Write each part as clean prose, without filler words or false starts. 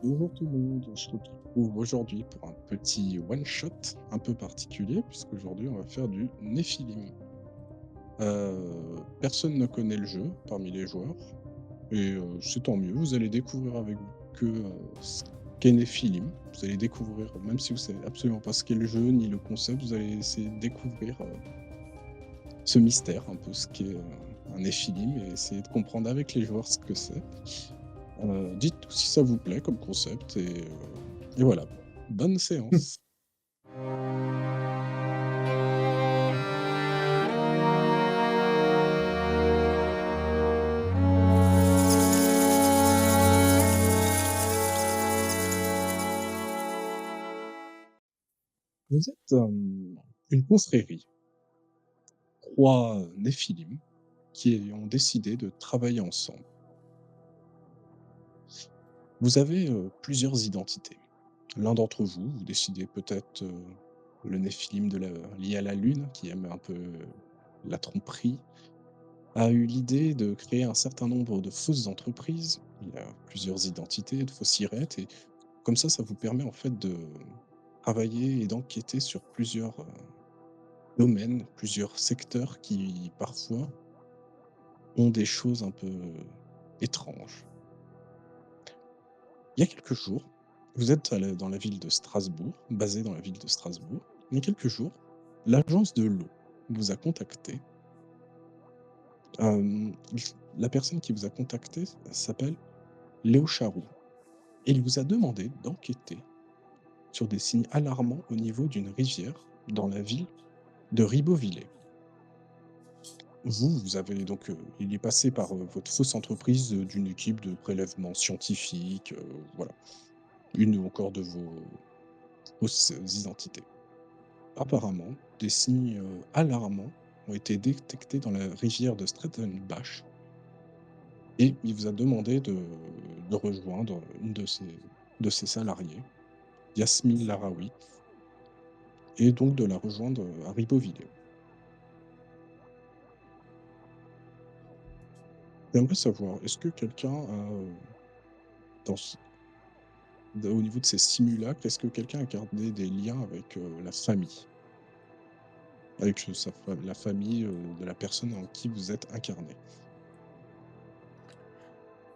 Bonjour tout le monde, on se retrouve aujourd'hui pour un petit one-shot un peu particulier, puisqu'aujourd'hui on va faire du Néphilim. Personne ne connaît le jeu parmi les joueurs, et c'est tant mieux, vous allez découvrir avec que ce qu'est Néphilim. Vous allez découvrir, même si vous savez absolument pas ce qu'est le jeu ni le concept, vous allez essayer de découvrir ce mystère, un peu ce qu'est un Néphilim, et essayer de comprendre avec les joueurs ce que c'est. Dites-nous si ça vous plaît comme concept et voilà. Bonne séance. Vous êtes, une confrérie, 3 Néphilim qui ont décidé de travailler ensemble. Vous avez, plusieurs identités. L'un d'entre vous, vous décidez peut-être, le Néphilim lié à la lune, qui aime un peu la tromperie, a eu l'idée de créer un certain nombre de fausses entreprises. Il a plusieurs identités, de faux sirettes, et comme ça vous permet en fait de travailler et d'enquêter sur plusieurs, domaines, plusieurs secteurs qui parfois ont des choses un peu étranges. Il y a quelques jours, vous êtes dans la ville de Strasbourg, basé dans la ville de Strasbourg. Il y a quelques jours, l'agence de l'eau vous a contacté. La personne qui vous a contacté s'appelle Léo Charroux, et il vous a demandé d'enquêter sur des signes alarmants au niveau d'une rivière dans la ville de Ribeauvillé. Vous avez donc, il est passé par, votre fausse entreprise, d'une équipe de prélèvement scientifique, voilà, une ou encore de vos fausses identités. Apparemment, des signes, alarmants ont été détectés dans la rivière de Streitenbach, et il vous a demandé de rejoindre une de ses salariées, Yasmine Laraoui, et donc de la rejoindre, à Ribeauvillé. J'aimerais savoir, est-ce que quelqu'un a, dans ce au niveau de ces simulacres, est-ce que quelqu'un a gardé des liens avec, la famille? Avec, la famille, de la personne en qui vous êtes incarné?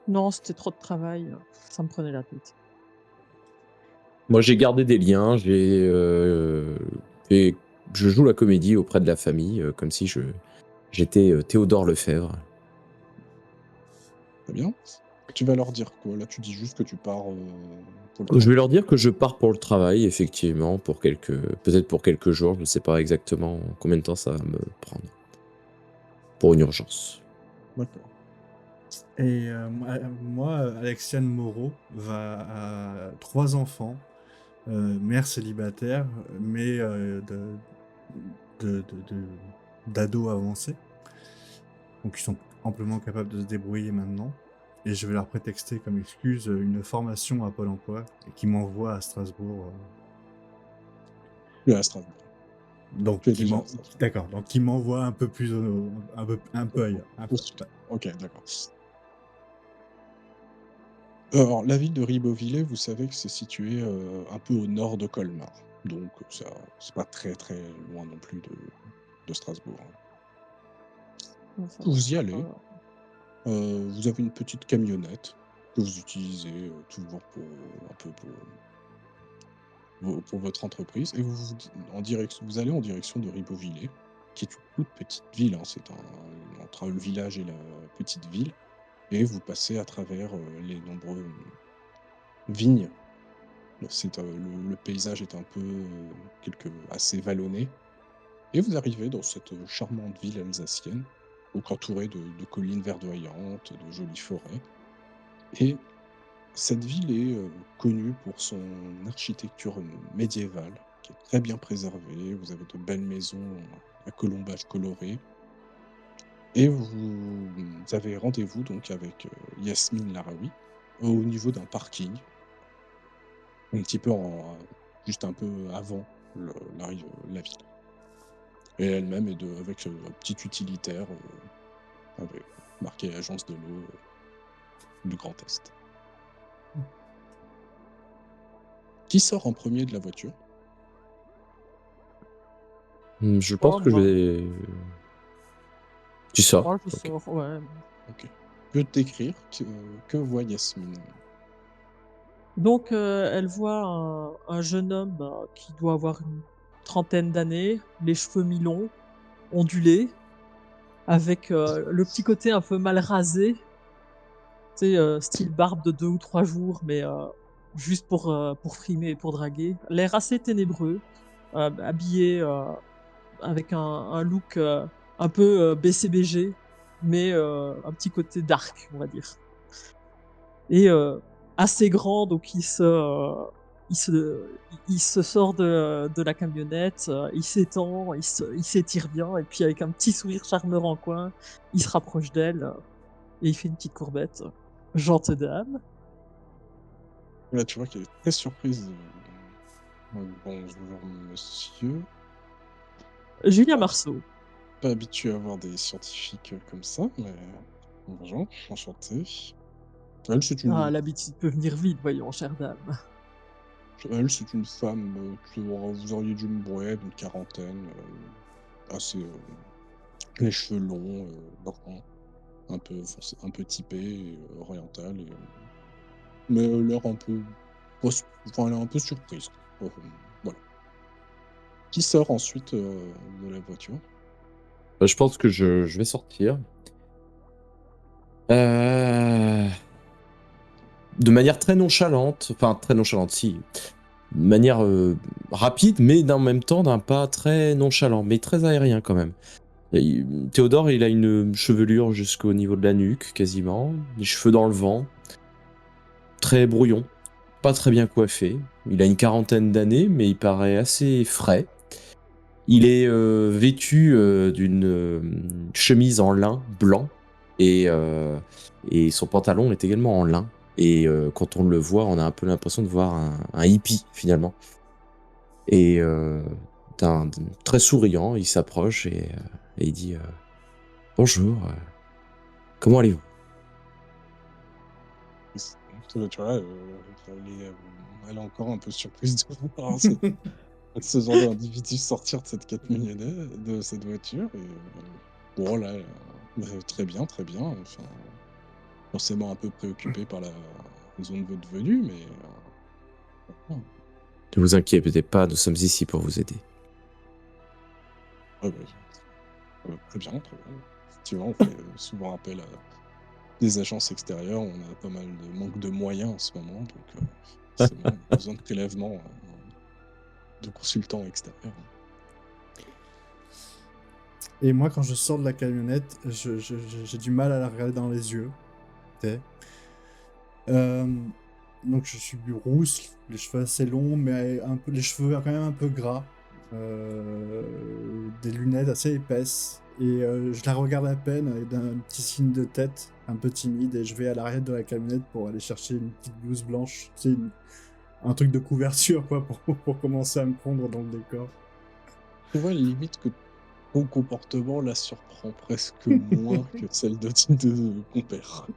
Non, c'était trop de travail, ça me prenait la tête. Moi, j'ai gardé des liens, et je joue la comédie auprès de la famille, comme si j'étais, Théodore Lefebvre. Très bien. Tu vas leur dire quoi? Là, tu dis juste que tu pars, pour le Je vais travail? leur dire que je pars pour le travail, effectivement, peut-être pour quelques jours, je ne sais pas exactement combien de temps ça va me prendre. Pour une urgence. D'accord. Et Alexiane Moreau a 3 enfants, mère célibataire, mais d'ados avancés. Donc ils sont amplement capables de se débrouiller maintenant. Et je vais leur prétexter comme excuse une formation à Pôle emploi et qui m'envoie à Strasbourg. Tu es à Strasbourg. Donc Tu es déjà à Strasbourg. d'accord. Donc qui m'envoie un peu plus un peu ailleurs. Au sud. OK, d'accord. Alors, la ville de Ribeauvillé, vous savez que c'est situé, un peu au nord de Colmar, donc ça c'est pas très, très loin non plus de Strasbourg, hein. Ouais, ça va, Vous y ça allez, va. vous avez une petite camionnette que vous utilisez, toujours pour, un peu pour votre entreprise, et vous allez en direction de Ribeauvillé, qui est une toute petite ville, hein. C'est entre le village et la petite ville, et vous passez à travers, les nombreux vignes. Le paysage est un peu, assez vallonné, et vous arrivez dans cette, charmante ville alsacienne, donc entourée de collines verdoyantes, de jolies forêts, et cette ville est, connue pour son architecture, médiévale, qui est très bien préservée. Vous avez de belles maisons à colombages colorés, et vous avez rendez-vous donc avec, Yasmine Laraoui, au niveau d'un parking, un petit peu juste un peu avant la ville. Et elle-même est avec, un petit utilitaire, avec marqué Agence de l'eau, du Grand Est. Qui sort en premier de la voiture? Je pense Oh, que je moi, vais. Tu sors. moi, je Ok. sors, ouais. OK. Peux décrire que voit Yasmine? Donc, elle voit un jeune homme qui doit avoir une trentaine d'années, les cheveux mi-longs, ondulés, avec le petit côté un peu mal rasé, tu sais, style barbe de 2 ou 3 jours, mais juste pour frimer et pour draguer. L'air assez ténébreux, habillé avec un look un peu BCBG, mais un petit côté dark, on va dire. Et assez grand, donc il se, il se sort de la camionnette, il s'étend, il s'étire bien, et puis avec un petit sourire charmeur en coin, il se rapproche d'elle et il fait une petite courbette. Gente dame. Là, tu vois qu'elle est très surprise, «Bonjour monsieur». Julien Marceau. Pas habitué à voir des scientifiques, comme ça, mais bonjour, enchanté. Elle, c'est Ah, une l'habitude peut venir vite, voyons, chère dame. c'est une femme, que vous auriez dû me ouais, d'une quarantaine, assez, les cheveux longs, bruns, un peu foncé un peu typée et orientale et mais l'air un peu enfin, elle est un peu surprise, quoi. Voilà. Qui sort ensuite, de la voiture? Je pense que je vais sortir. Euh, De manière très nonchalante, enfin très nonchalante, si, de manière rapide, mais en même temps d'un pas très nonchalant, mais très aérien quand même. Théodore, il a une chevelure jusqu'au niveau de la nuque, quasiment, les cheveux dans le vent, très brouillon, pas très bien coiffé. Il a une quarantaine d'années, mais il paraît assez frais. Il est vêtu d'une chemise en lin blanc et son pantalon est également en lin. Et quand on le voit, on a un peu l'impression de voir un hippie finalement. Et très souriant, il s'approche et il dit bonjour, comment allez-vous? Tu vois, elle est encore un peu surprise de voir ce genre d'individu sortir de cette camionnette de cette voiture et bon là, très bien, très bien, enfin, forcément un peu préoccupée par la raison de votre venue, mais voilà. Ne vous inquiétez pas, nous sommes ici pour vous aider. Ouais, très bien, très bien. Effectivement, on fait, souvent appel à des agences extérieures, on a pas mal de manque de moyens en ce moment, donc forcément, on a besoin de prélèvements, de consultants extérieurs. Et moi, quand je sors de la camionnette, j'ai du mal à la regarder dans les yeux. Tu sais. Donc je suis rousse, les cheveux assez longs, mais un peu, les cheveux quand même un peu gras. Des lunettes assez épaisses. Et je la regarde à peine avec un petit signe de tête, un peu timide, et je vais à l'arrière de la camionnette pour aller chercher une petite blouse blanche. Tu sais, un truc de couverture, quoi, pour commencer à me prendre dans le décor. Tu vois, limite que ton comportement la surprend presque moins que celle de compère.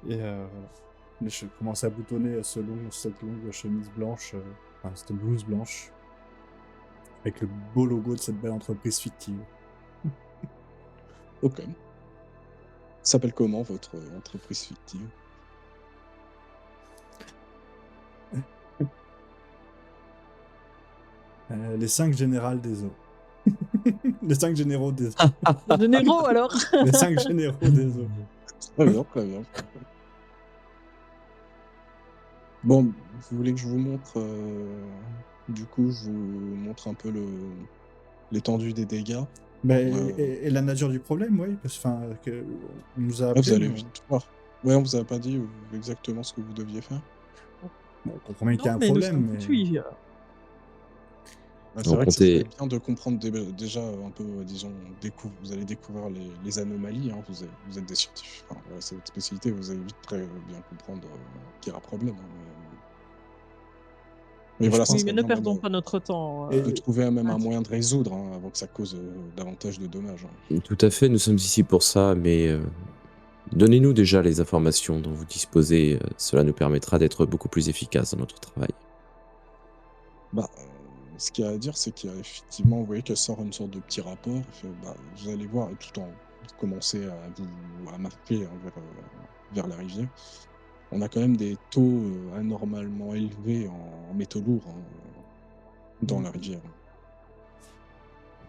Et voilà. Je commence à boutonner cette longue chemise blanche, enfin cette blouse blanche, avec le beau logo de cette belle entreprise fictive. OK. S'appelle comment votre, entreprise fictive? Les 5 générales des eaux. Les 5 généraux des eaux. De Nero, alors. Les 5 généraux des eaux. Très bien, très bien. Bon, vous voulez que je vous montre, du coup, je vous montre un peu l'étendue des dégâts? Mais, Heu, et la nature du problème, oui, parce que, on nous a Là, vous appelé, allez mais vite voir. Ouais, on vous a pas dit, exactement ce que vous deviez faire? on comprend bien qu'il y a Non, un mais nous problème, sommes tout mais oui. Bah, c'est Donc vrai que on ça serait t'est- bien de comprendre déjà un peu, disons, vous allez découvrir les anomalies, hein. Vous êtes des scientifiques, enfin, voilà, c'est votre spécialité, vous allez vite très bien comprendre, qu'il y a un problème, hein, mais et je voilà, ça Oui, pense mais serait ne bien même, perdons pas notre temps. de et trouver même un Indi- moyen de résoudre, hein, avant que ça cause, davantage de dommages, hein. Tout à fait, nous sommes ici pour ça, mais Donnez-nous déjà les informations dont vous disposez, cela nous permettra d'être beaucoup plus efficaces dans notre travail. Bah, ce qu'il y a à dire, c'est qu'il y a effectivement, vous voyez qu'elle sort une sorte de petit rapport, elle fait: «Bah, vous allez voir» et tout en vous commencez à marcher, hein, vers la rivière. On a quand même des taux, anormalement élevés en métaux lourds, hein, dans la Mmh. rivière.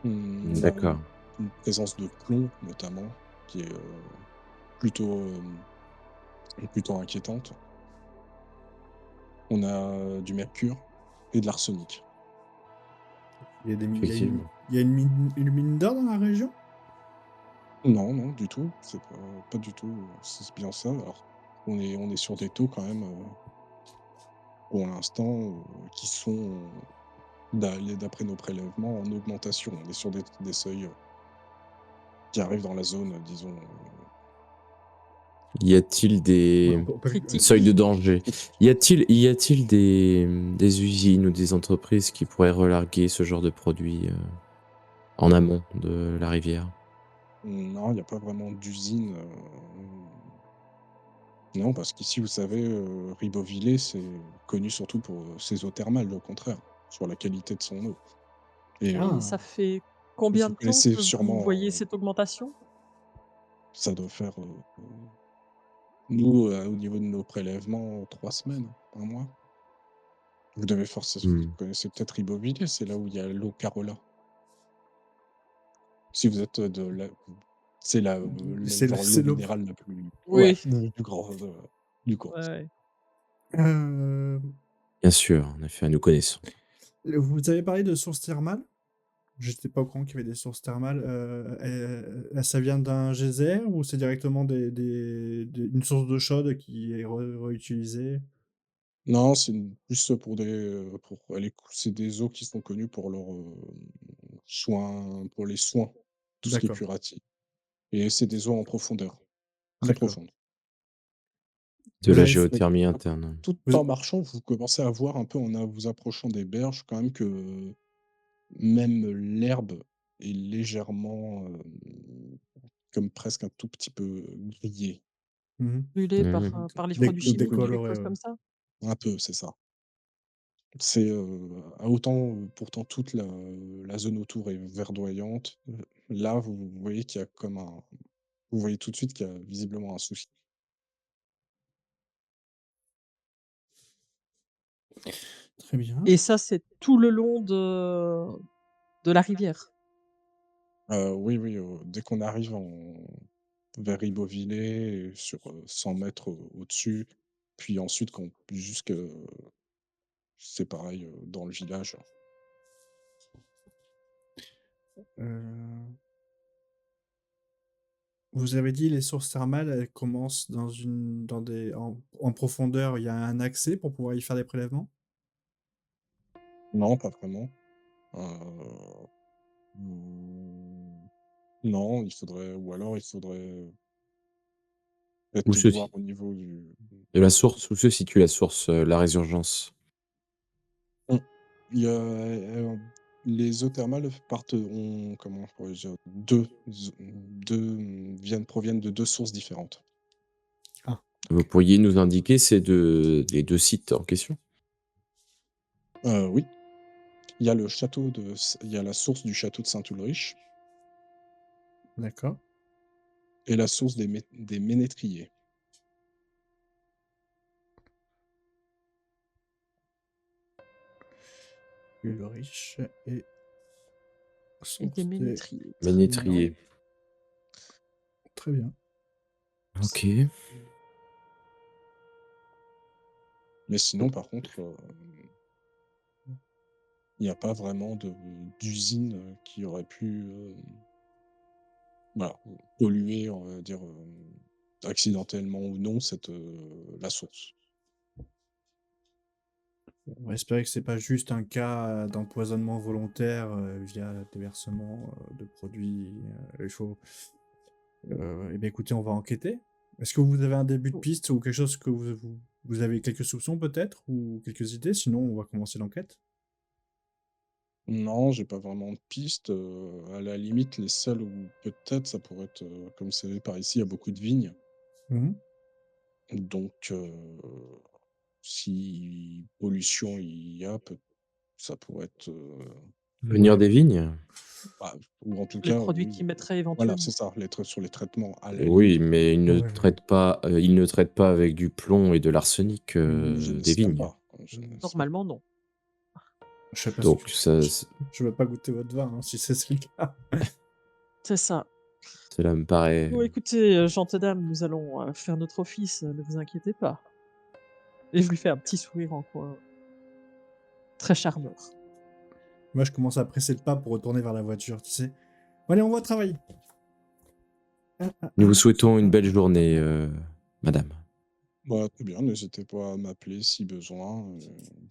On a D'accord. une présence de plomb, notamment, qui est, plutôt, plutôt inquiétante. On a du mercure et de l'arsenic. Il y a des mi Effectivement. il y a une mine d'or dans la région? Non, non, du tout, c'est pas du tout, c'est bien ça. Alors, on est sur des taux quand même, pour l'instant, qui sont, d'après nos prélèvements, en augmentation. On est sur des seuils, qui arrivent dans la zone, disons, Y a-t-il Ouais, des seuils Critique. de danger? Y a-t-il des usines ou des entreprises qui pourraient relarguer ce genre de produits, en amont de la rivière? non, il n'y a pas vraiment d'usine, non, parce qu'ici, vous savez, Ribeauvillé, c'est connu surtout pour, ses eaux thermales, au contraire, sur la qualité de son eau et Et ça Ah! fait combien vous de temps connaissez que vous sûrement, voyez cette augmentation? ça doit faire, nous, au niveau de nos prélèvements, 3 semaines, un mois. Vous Mmh. connaissez peut-être Ribeauvillé, c'est là où il y a l'eau Carola. Si vous êtes, de la c'est l'eau C'est l'eau. minérale la plus ouais, Oui, la plus grande, du coin. ouais, ouais. Hem, Bien sûr, en effet, nous connaissons. vous avez parlé de sources thermales? J'étais pas au courant qu'il y avait des sources thermales, ça vient d'un geyser ou c'est directement une source d'eau chaude qui est réutilisée? Non, c'est plus pour aller c'est des eaux qui sont connues pour pour les soins, tout ce qui est D'accord, curatif et c'est des eaux en profondeur, très d'accord. profondes. De Vous la avez f Mais géothermie ap interne. tout vous en marchant, vous commencez à voir un peu en vous approchant des berges quand même que même l'herbe est légèrement, comme presque un tout petit peu grillée. Mmh. Brûlé Mmh. par les produits chimiques, quelque Décoloré, chose ouais. comme ça? Un peu, c'est ça. C'est, à autant, pourtant toute la zone autour est verdoyante, là, vous voyez qu'il y a comme un vous voyez tout de suite qu'il y a visiblement un souci. Très bien. Et ça, c'est tout le long de la rivière? Oui, oui, dès qu'on arrive vers Ribeauvillé, sur, 100 m au-dessus, puis ensuite jusque c'est pareil, dans le village. Heu, vous avez dit les sources thermales, elles commencent dans des en profondeur, il y a un accès pour pouvoir y faire des prélèvements? Non, pas vraiment. Heu, mmh, non, ou alors il faudrait Où peut-être se voir si au niveau du de la source, où se situe la source, la résurgence? mmh, il y a, les eaux thermales comment pourrais-je dire? 2 proviennent de 2 sources différentes. Ah, Vous OK. pourriez nous indiquer ces 2 les 2 sites en question? Oui, il y a la source du château de Saint-Ulrich D'accord. et la source des Ménétriers. Ulrich et Et des source des ménétriers, très bien. Ménétrier. très bien. OK. Mais sinon, par contre, il n'y a pas vraiment d'usine, qui aurait pu, voilà, polluer, on va dire, accidentellement ou non la source. On va espérer que c'est pas juste un cas d'empoisonnement volontaire, via déversement, de produits, il faut et beh, écoutez, on va enquêter. Est-ce que vous avez un début de piste ou quelque chose que vous avez quelques soupçons peut-être ou quelques idées? Sinon, on va commencer l'enquête. Non, j'ai pas vraiment de piste, à la limite, les seules où peut-être ça pourrait être, comme c'est par ici, il y a beaucoup de vignes. Mhm. Donc, si pollution il y a, ça pourrait être, Venir Ouais. des vignes? bah, ou en tout Les cas, produits oui, qu'ils mettraient voilà, c'est éventuellement. ça, sur les traitements à la Oui, limite, mais Ouais. ils ne traitent pas avec du plomb et de l'arsenic, je des n'espère vignes. pas, je n'espère Normalement, non. Je sais pas ce que... Donc ça, Je veux pas goûter votre vin, hein, si c'est le cas. C'est ça. cela me paraît. Bon, écoutez, gentes dames, nous allons faire notre office, ne vous inquiétez pas. Et je lui fais un petit sourire en coin, très charmeur. Moi, je commence à presser le pas pour retourner vers la voiture, tu sais. Bon, allez, on va travailler. Nous vous souhaitons une belle journée, madame. bah, très bien, n'hésitez pas à m'appeler si besoin,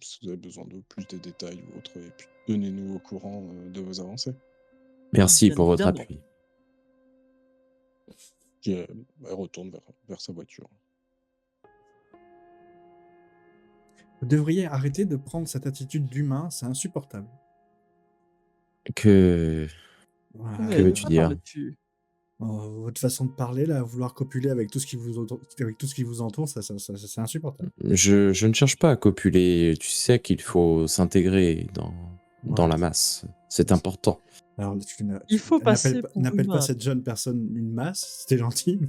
si vous avez besoin de plus de détails ou autre et puis tenez-nous au courant, de vos avancées. Merci Bien pour votre évidemment. appui. Puis, elle retourne vers sa voiture. Vous devriez arrêter de prendre cette attitude d'humain, c'est insupportable. Que Ouais, veux-tu On a dire? parlé dessus. votre façon de parler, là, vouloir copuler avec tout ce qui vous entoure, c'est insupportable. Je ne cherche pas à copuler, tu sais qu'il faut s'intégrer dans Ouais. la masse. C'est Mais- important. Alors, Il faut passer pour n'appelle pas humain. cette jeune personne une masse, c'était gentil.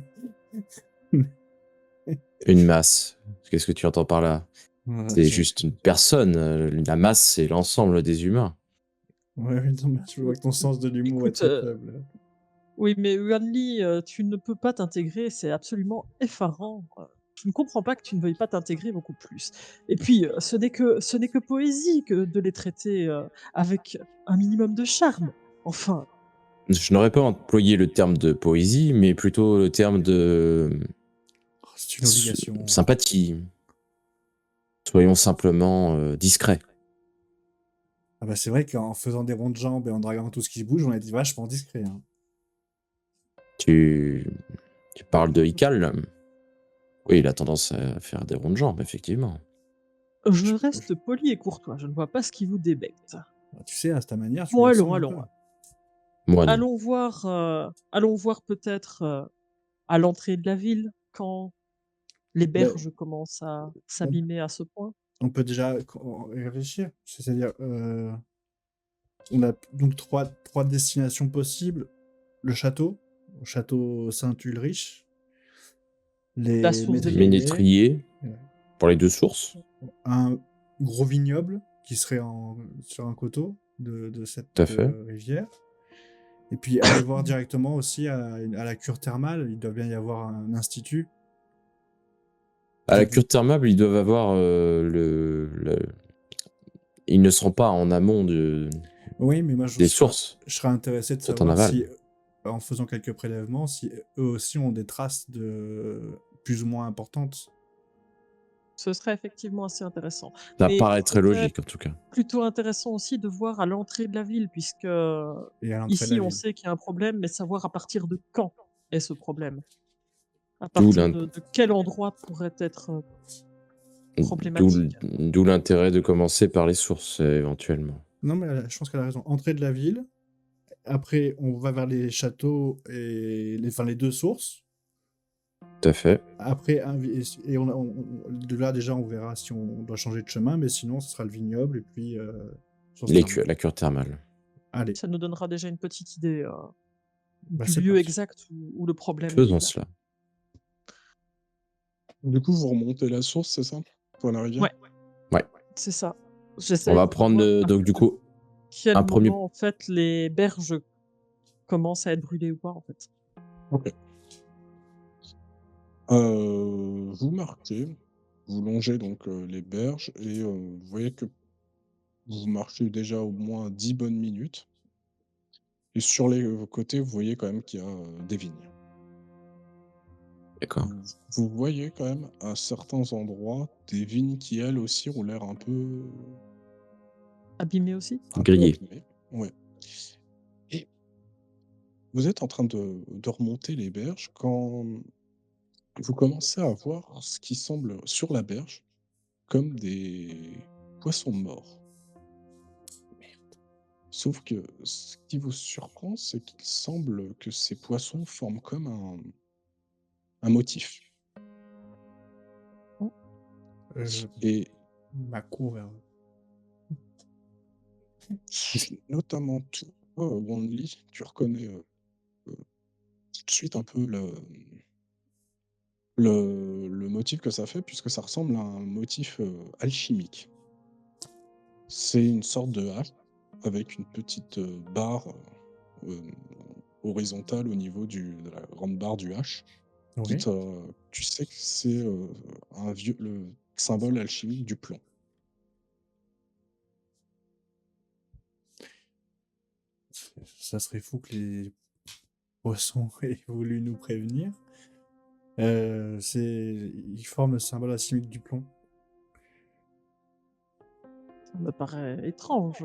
Une masse, qu'est-ce que tu entends par là? Ouais, C'est juste une personne, la masse, c'est l'ensemble des humains. Ouais, non, mais je vois que ton sens de l'humour est Écoute, très faible. oui, mais Wanli, tu ne peux pas t'intégrer, c'est absolument effarant. Je ne comprends pas que tu ne veuilles pas t'intégrer beaucoup plus. Et puis, ce n'est que poésie que de les traiter avec un minimum de charme. Enfin, Je n'aurais pas employé le terme de poésie, mais plutôt le terme de Oh, c'est une obligation. sympathie. Soyons simplement discrets. Ah bah c'est vrai qu'en faisant des ronds de jambes et en draguant tout ce qui bouge, on est vachement discret. Hein. Tu parles de Ical là? Oui, il a tendance à faire des ronds de jambes, effectivement. je Je- reste poli et courtois, je ne vois pas ce qui vous débecte. Tu sais, à ta manière, tu Bon, lui allons, ressembles un allons. peu. Moi non. Allons voir peut-être à l'entrée de la ville quand les Ben, berges commencent à on, s'abîmer à ce point. on peut déjà réfléchir. C'est-à-dire, on a donc trois destinations possibles. Le château Saint-Ulrich, La les source des métriers, Ménétrier, ouais, pour les deux sources, un gros vignoble qui serait sur un coteau de tout à cette fait. rivière. Et puis aller voir directement aussi à la cure thermale, il doit bien y avoir un institut. À la Peut-être. cure thermale, ils doivent avoir ils ne seront pas en amont Oui, mais moi des sources, je serais intéressé de c'est en savoir aval. si, en faisant quelques prélèvements, si eux aussi ont des traces de plus ou moins importantes. Ce serait effectivement assez intéressant. Ça Mais paraît ce très serait logique en tout cas. plutôt intéressant aussi de voir à l'entrée de la ville, puisque Et à l'entrée de la ici on ville. sait qu'il y a un problème, mais savoir à partir de quand est ce problème. À D'où partir l'in- de quel endroit pourrait être d'où- problématique. d'où l'intérêt de commencer par les sources éventuellement. Non, mais je pense qu'elle a raison. Entrée de la ville. Après, on va vers les châteaux et les deux sources. Tout à fait. Après, et de là, déjà, on verra si on doit changer de chemin, mais sinon, ce sera le vignoble et puis source thermale. La cure thermale. Allez, Ça nous donnera déjà une petite idée bah, du c'est lieu parti. exact où le problème est. Faisons cela. Du coup, vous remontez la source, c'est ça? Pour la rivière? Ouais. Ouais. C'est ça. On J'essaie va de prendre savoir à donc du coup quel un premier. moment en fait les berges commencent à être brûlées ou pas en fait. OK. Vous marchez, vous longez donc, les berges et vous voyez que vous marchez déjà au moins 10 bonnes minutes et sur les, côtés, vous voyez quand même qu'il y a, des vignes. D'accord. Vous voyez quand même à certains endroits des vignes qui, elles aussi, ont l'air Abîmées aussi. un peu Grillé. abîmées. Ouais et vous êtes en train de remonter les berges quand vous commencez à voir ce qui semble sur la berge comme des poissons morts. Sauf que ce qui vous surprend, c'est qu'il semble que ces poissons forment comme un motif. Je Et m'accours vers eux. notamment toi, Wanli, tu reconnais tout de suite un peu le motif que ça fait, puisque ça ressemble à un motif alchimique. C'est une sorte de hache avec une petite barre horizontale au niveau de la grande barre du hache. Oui. Tu sais que c'est le symbole alchimique du plomb. Ça serait fou que les poissons aient voulu nous prévenir. Ils forment le symbole alchimique du plomb. Ça me paraît étrange.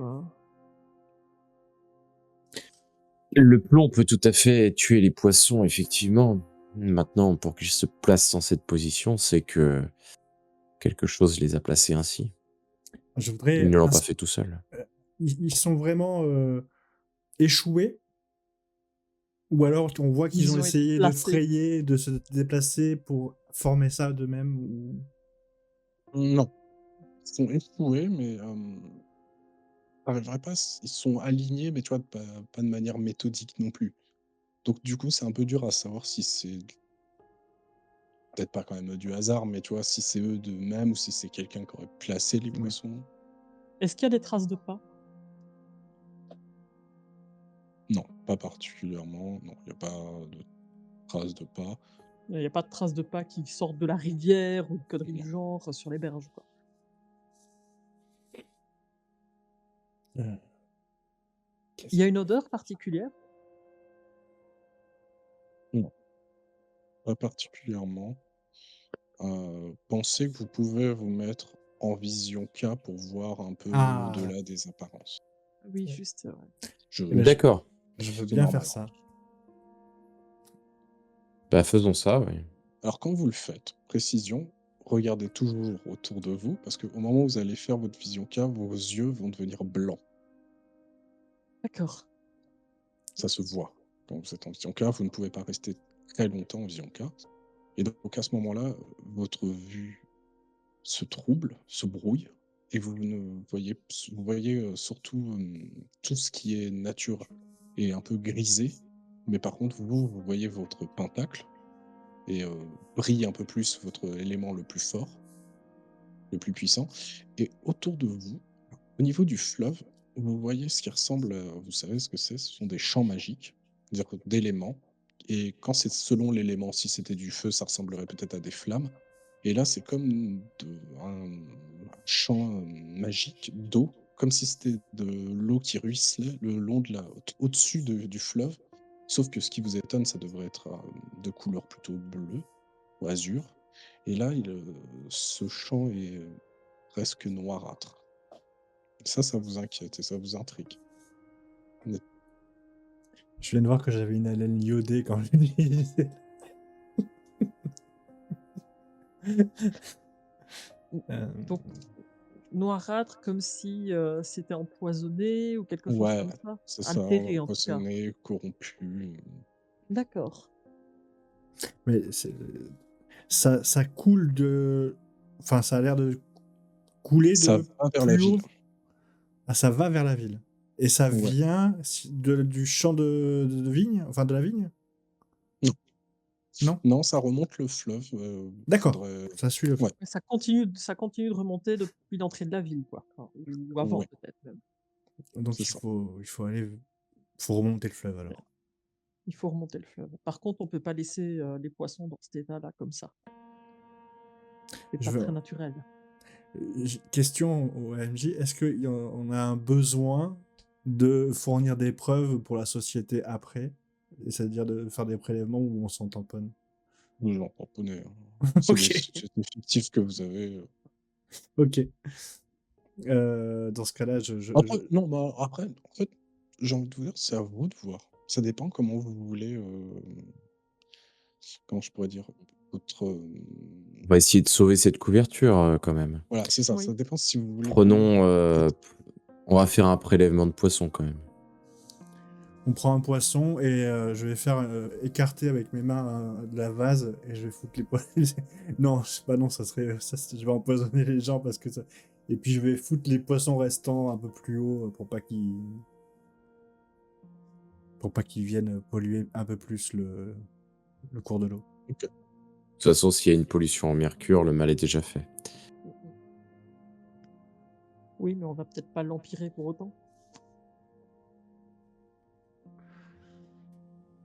Le plomb peut tout à fait tuer les poissons, effectivement. Maintenant, pour qu'ils se placent dans cette position, c'est que quelque chose les a placés ainsi. Je Ils voudrais. ne l'ont pas fait tout seuls. Ils sont vraiment échoués, ou alors on voit qu'ils Ils ont ont été essayé de placés. frayer, de se déplacer pour former ça d'eux-mêmes. Non, ils sont échoués, mais j'arriverai pas, ils sont alignés, mais tu vois, pas de manière méthodique non plus. Donc du coup, c'est un peu dur à savoir si c'est peut-être pas quand même du hasard, mais tu vois, si c'est eux d'eux-mêmes ou si c'est quelqu'un qui aurait placé les Oui. poissons. Est-ce qu'il y a des traces de pas? Non, pas particulièrement. Non, il n'y a pas de traces de pas. Il n'y a pas de traces de pas qui sortent de la rivière ou une connerie du Non. genre sur les berges, quoi. Il y a une odeur particulière? Pas particulièrement. Pensez que vous pouvez vous mettre en vision K pour voir un peu Ah. au-delà des apparences. Oui, juste, c'est vrai. Je ben, D'accord. Je veux C'est bien normal. faire ça. Bah, faisons ça, oui. Alors quand vous le faites, précision, regardez toujours autour de vous, parce qu'au moment où vous allez faire votre vision K, vos yeux vont devenir blancs. D'accord. Ça se voit. Quand vous êtes en vision K, vous ne pouvez pas rester très longtemps en vision K. Et donc à ce moment-là, votre vue se trouble, se brouille, et vous voyez surtout tout ce qui est nature et un peu grisé, mais par contre vous voyez votre pentacle et brille un peu plus votre élément le plus fort, le plus puissant, et autour de vous, au niveau du fleuve, vous voyez ce qui ressemble à, vous savez ce que c'est, ce sont des champs magiques, c'est-à-dire d'éléments, et quand c'est selon l'élément, si c'était du feu, ça ressemblerait peut-être à des flammes, et là, c'est comme un champ magique d'eau, comme si c'était de l'eau qui ruisselait le long au-dessus du fleuve. Sauf que ce qui vous étonne, ça devrait être de couleur plutôt bleue ou azur. Et là, ce champ est presque noirâtre. Ça vous inquiète et ça vous intrigue. Je viens de voir que j'avais une haleine iodée quand je l'utilisais. Donc, noirâtre, comme si c'était empoisonné ou quelque chose Ouais, comme ça? c'est ça, Altéré, en tout cas. empoisonné, corrompu. D'accord. Mais ça coule de. Enfin, ça a l'air de couler Ça de va vers la plus haut. ville. Ah, ça va vers la ville. Et ça Ouais. vient du champ de vigne, enfin de la vigne. Non. Non, ça remonte le fleuve. D'accord. faudrait- Ça suit le. Ouais. Mais ça continue de remonter depuis l'entrée de la ville, quoi. Enfin, ou avant, Ouais. peut-être même. Donc C'est il ça. faut aller, faut remonter le fleuve alors. Il faut remonter le fleuve. Par contre, on peut pas laisser les poissons dans cet état-là, comme ça. C'est Je pas veux- très naturel. Question au AMJ, est-ce qu'on a un besoin de fournir des preuves pour la société après, c'est-à-dire de faire des prélèvements où on s'en tamponne? Vous en tamponnez, hein. C'est des Ok. sociétés fictives que vous avez. Ok. Dans ce cas-là, Après, non, bah, après, en fait, j'ai envie de vous dire, c'est à vous de voir. Ça dépend comment vous voulez. Comment je pourrais dire votre. On va essayer de sauver cette couverture, quand même. Voilà, c'est ça. Oui. Ça dépend si vous voulez. Prenons... vraiment- on va faire un prélèvement de poisson, quand même. On prend un poisson et je vais faire écarter avec mes mains de la vase et je vais foutre les poissons. Non, non, je vais empoisonner les gens parce que ça. Et puis je vais foutre les poissons restants un peu plus haut pour pas qu'ils viennent polluer un peu plus le cours de l'eau. Ok. De toute façon, s'il y a une pollution en mercure, le mal est déjà fait. Oui, mais on va peut-être pas l'empirer pour autant.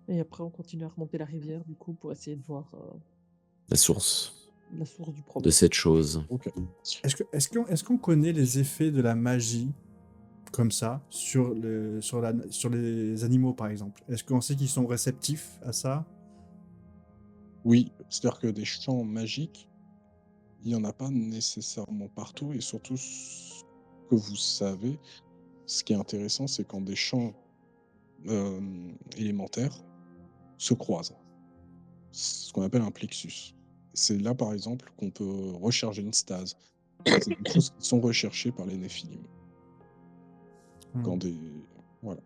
Et après, on continue à remonter la rivière, du coup, pour essayer de voir La source la source du de problème. cette chose. Ok. Est-ce qu'on connaît les effets de la magie comme ça sur les animaux, par exemple? Est-ce qu'on sait qu'ils sont réceptifs à ça? Oui, c'est-à-dire que des champs magiques, il n'y en a pas nécessairement partout, et surtout, ce que vous savez, ce qui est intéressant, c'est quand des champs élémentaires se croisent. Ce qu'on appelle un plexus. C'est là, par exemple, qu'on peut recharger une stase. C'est des choses qui sont recherchées par les Néphilim. Quand des... Voilà.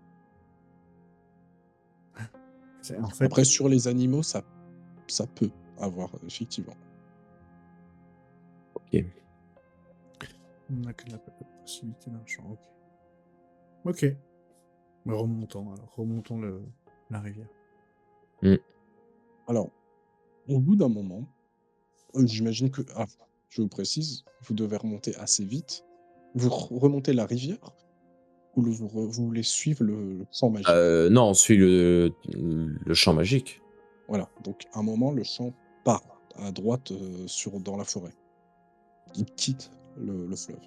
En fait, Après, sur les animaux, ça peut avoir, effectivement. Ok. on a que la possibilité d'un champ. Ok. Mais remontons la rivière. Alors, au bout d'un moment, j'imagine que... Ah, je vous précise, vous devez remonter assez vite. Vous remontez la rivière ou vous voulez suivre le champ magique? Non, on suit le champ magique. Voilà, donc à un moment, le champ part à droite dans la forêt. Il quitte le fleuve.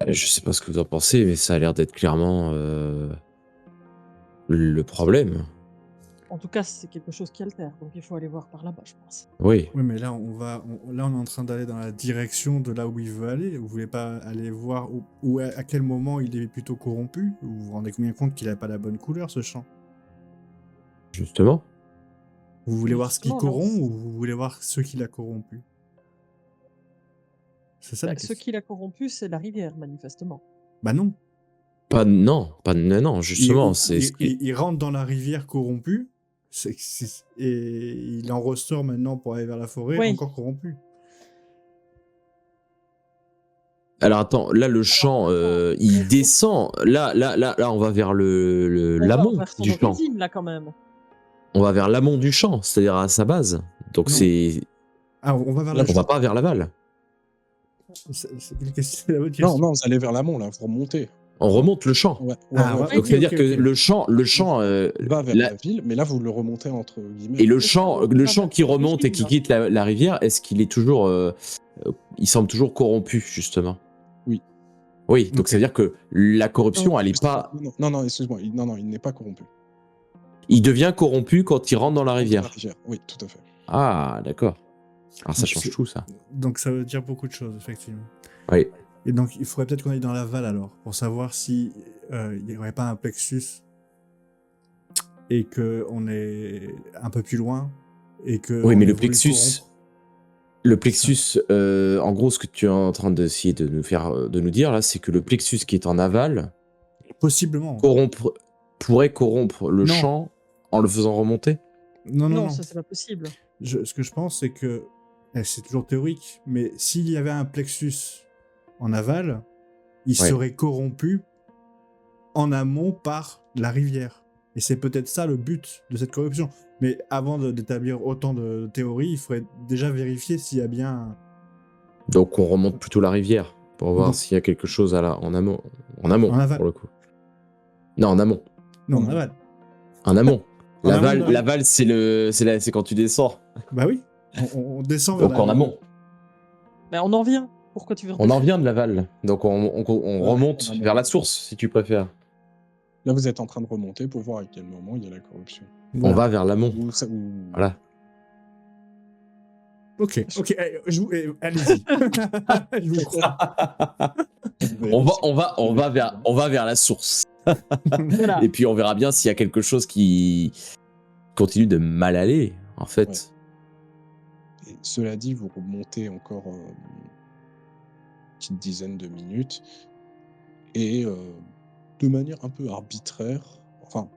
Je sais pas ce que vous en pensez, mais ça a l'air d'être clairement le problème. En tout cas, c'est quelque chose qui altère, donc il faut aller voir par là-bas, je pense. Oui. Oui, mais là, on est en train d'aller dans la direction de là où il veut aller. Vous voulez pas aller voir à quel moment il est plutôt corrompu? Vous vous rendez bien compte qu'il a pas la bonne couleur, ce champ? Justement. Vous voulez voir ce qui Justement, là, corrompt ou vous voulez voir ceux qui l'a corrompu? C'est ça la ce question. qui l'a corrompu, c'est la rivière, manifestement. Bah non. Non, justement, Il rentre dans la rivière corrompue et il en ressort maintenant pour aller vers la forêt Oui. encore corrompu. Alors attends, là le champ, il descend. Là, on va vers On va l'amont vers son du champ. origine, là, quand même. On va vers l'amont du champ, c'est-à-dire à sa base. Donc Non. c'est, Ah, on va vers Là, le on va champ. pas vers l'aval. C'est la bonne question. Non, vous allez vers l'amont, là, vous remontez. On remonte le champ. Ouais, Ah, ouais, ouais, Donc ok, c'est-à-dire ok, que ok. le champ, va vers là- la ville, mais là, vous le remontez entre guillemets. et le C'est ça, champ, on le va champ vers qui son remonte et origine, qui là. quitte la rivière, est-ce qu'il est toujours, il semble toujours corrompu justement. Oui. Oui, donc Ok. ça veut dire que la corruption, elle est excuse-moi. pas. Non, excuse-moi. Il n'est pas corrompu. Il devient corrompu quand il rentre dans la Dans la rivière. rivière, oui, tout à fait. Ah, d'accord. Alors ça Donc, change c'est- tout, ça. Donc ça veut dire beaucoup de choses, effectivement. Oui. Et donc il faudrait peut-être qu'on aille dans l'aval alors, pour savoir si il n'y aurait pas un plexus et qu'on est un peu plus loin et que Oui, on mais ait le voulu plexus, en gros, ce que tu es en train d'essayer de nous dire là, c'est que le plexus qui est en aval possiblement. pourrait corrompre le Non. champ en le faisant remonter. Non, ça, c'est pas possible. Ce que je pense, c'est que c'est toujours théorique, mais s'il y avait un plexus en aval, il Ouais. serait corrompu en amont par la rivière. Et c'est peut-être ça le but de cette corruption. Mais avant d'établir autant de théories, il faudrait déjà vérifier s'il y a bien... Donc on remonte plutôt la rivière pour voir Non. s'il y a quelque chose en amont. En aval. pour le coup. Non, en amont. Non, En en aval. En amont. En amont de la- L'aval, c'est quand tu descends. Bah oui, on descend vers Donc en amont. Mais on en vient. Pourquoi tu veux On en vient de l'aval. Donc on remonte en amont. vers la source, si tu préfères. Là, vous êtes en train de remonter pour voir à quel moment il y a la corruption. On va vers l'amont. Voilà. Ok, allez-y. Je vous crois. On va vers la source. Voilà. Et puis on verra bien s'il y a quelque chose qui continue de mal aller, en fait. Et cela dit, vous remontez encore une petite dizaine de minutes et de manière un peu arbitraire, enfin,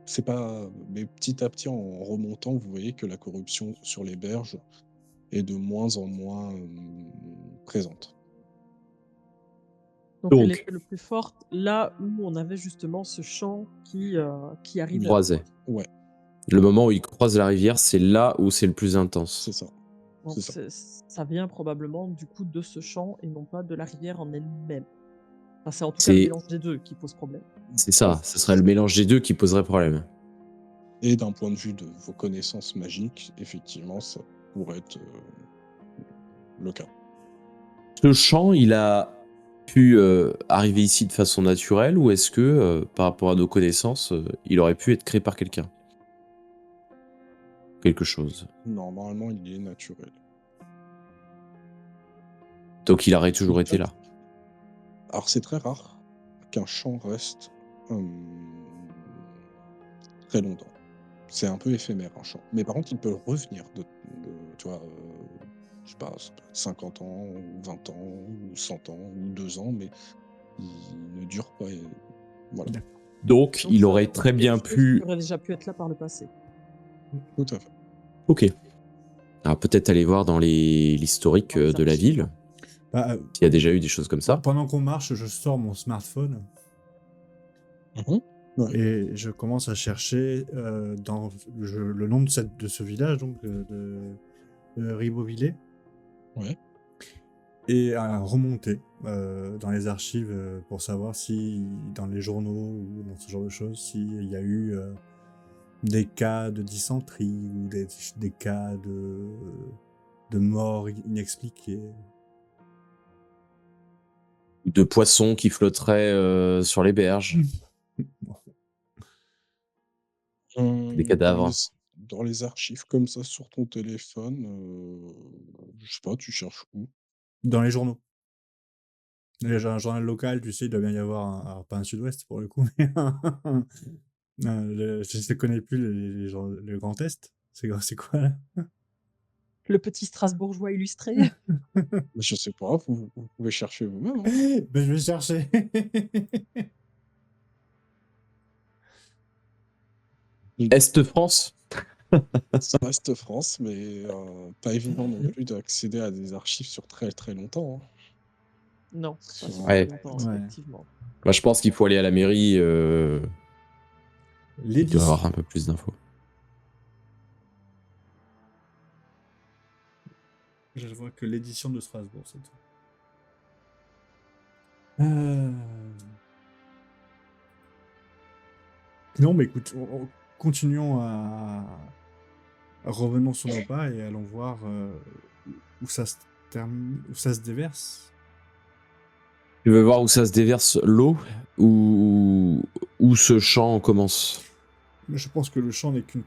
c'est pas mais petit à petit, en remontant, vous voyez que la corruption sur les berges est de moins en moins, présente. Donc elle Donc, était le plus forte là où on avait justement ce champ qui arrivait en croisé. fait. Ouais, Le moment où ils croisent la rivière, c'est là où c'est le plus intense. c'est ça, Donc c'est ça. ça vient probablement du coup de ce champ et non pas de la rivière en elle-même. Enfin, c'est en tout cas le C'est mélange des 2 qui pose problème. c'est Ouais, ça, ce serait le mélange des deux qui poserait problème. et d'un point de vue de vos connaissances magiques, effectivement, ça pourrait être, le cas. Ce champ, il a pu arriver ici de façon naturelle ou est-ce que, par rapport à nos connaissances, il aurait pu être créé par quelqu'un? Quelque chose. Normalement, il est naturel. Donc il aurait toujours En été fait, là. alors c'est très rare qu'un champ reste, très longtemps. C'est un peu éphémère un champ. Mais par contre, il peut revenir tu vois, je sais pas, ça peut être 50 ans ou 20 ans ou 100 ans ou 2 ans, mais il ne dure pas et voilà, D'accord. Donc Donc il ça aurait aurait très pu bien être quelque chose qui pu... aurait déjà pu être là par le passé. tout à fait. Ok. Alors peut-être aller voir dans l'historique Dans les de la archives. ville, Bah, s'il y a déjà eu des choses comme ça. pendant qu'on marche, je sors mon smartphone Mmh. Ouais. et je commence à chercher dans le nom de ce village, donc de Ribeauvillé, Ouais. et à remonter dans les archives pour savoir si, dans les journaux ou dans ce genre de choses, s'il y a eu des cas de dysenterie ou des cas de morts inexpliquées. De poissons qui flotteraient sur les berges, des Dans cadavres. les archives comme ça sur ton téléphone, je sais pas, tu cherches où? Dans les journaux. J'ai un journal local, tu sais, il doit bien y avoir alors pas un Sud-Ouest pour le coup, mais je ne connais plus le Grand Est. C'est quoi là? Le petit Strasbourgeois illustré. Mais je sais pas, vous pouvez chercher vous-même, hein. Ben, je vais chercher. Est France? Ça reste France, mais pas évident non plus d'accéder à des archives sur très, très longtemps, hein. Non, pas Sur sur très Ouais. longtemps, Ouais. effectivement. Moi, je pense qu'il faut aller à la mairie, il doit y avoir L'édition. un peu plus d'infos. Je vois que l'édition de Strasbourg, c'est tout. Euh, Non, mais écoute, continuons à... Revenons sur nos pas et allons voir où ça se termine, où ça se déverse. Tu veux voir où ça se déverse l'eau ou où ce champ commence? Mais je pense que le champ n'est qu'une...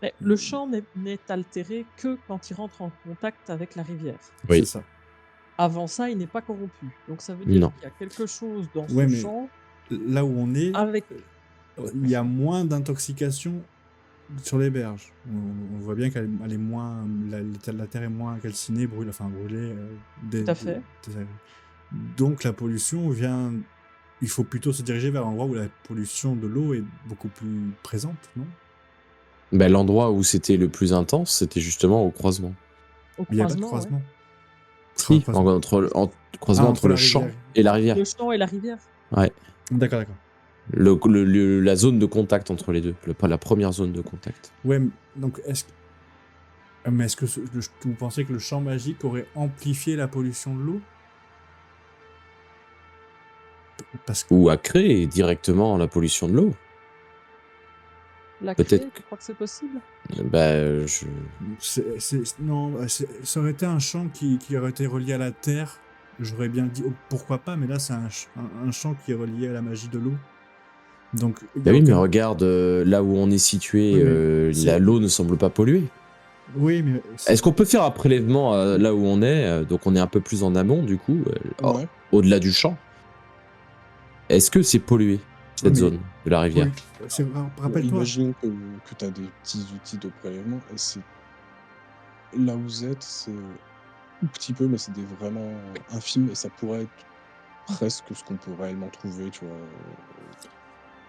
Mais le champ n'est altéré que quand il rentre en contact avec la rivière. Oui. C'est ça. Avant ça, il n'est pas corrompu. Donc ça veut dire Non. qu'il y a quelque chose dans Ouais, ce mais champ là où on est, avec... il y a moins d'intoxication sur les berges. On voit bien qu'elle est moins... La terre est moins calcinée, brûlée, Tout à fait. Donc la pollution vient... Il faut plutôt se diriger vers l'endroit où la pollution de l'eau est beaucoup plus présente, non? Ben, l'endroit où c'était le plus intense, c'était justement au croisement. Au Il n'y a pas de croisement, ouais. Si, Croisement. croisement entre entre le la champ rivière. et la rivière. Le champ et la rivière. Ouais. D'accord, d'accord. La zone de contact entre les deux, la première zone de contact. Ouais, donc est-ce que vous pensez que le champ magique aurait amplifié la pollution de l'eau? Parce que Ou à créer directement la pollution de l'eau. La Peut-être créer, tu crois que c'est possible? Ben, non, ça aurait été un champ qui aurait été relié à la terre. J'aurais bien dit pourquoi pas, mais là c'est un champ qui est relié à la magie de l'eau. Donc il y bah a oui, mais aucun... regarde, là où on est situé, Oui, mais l'eau ne semble pas polluée. Oui, mais Est-ce qu'on peut faire un prélèvement là où on est, donc on est un peu plus en amont du coup, Ouais. au-delà du champ? Est-ce que c'est pollué, cette mais- zone de la rivière? Rappelle-toi. Imaginons que tu as des petits outils de prélèvement et c'est là où vous êtes, c'est tout petit peu, mais c'est des vraiment infime et ça pourrait être presque ce qu'on peut réellement trouver, tu vois,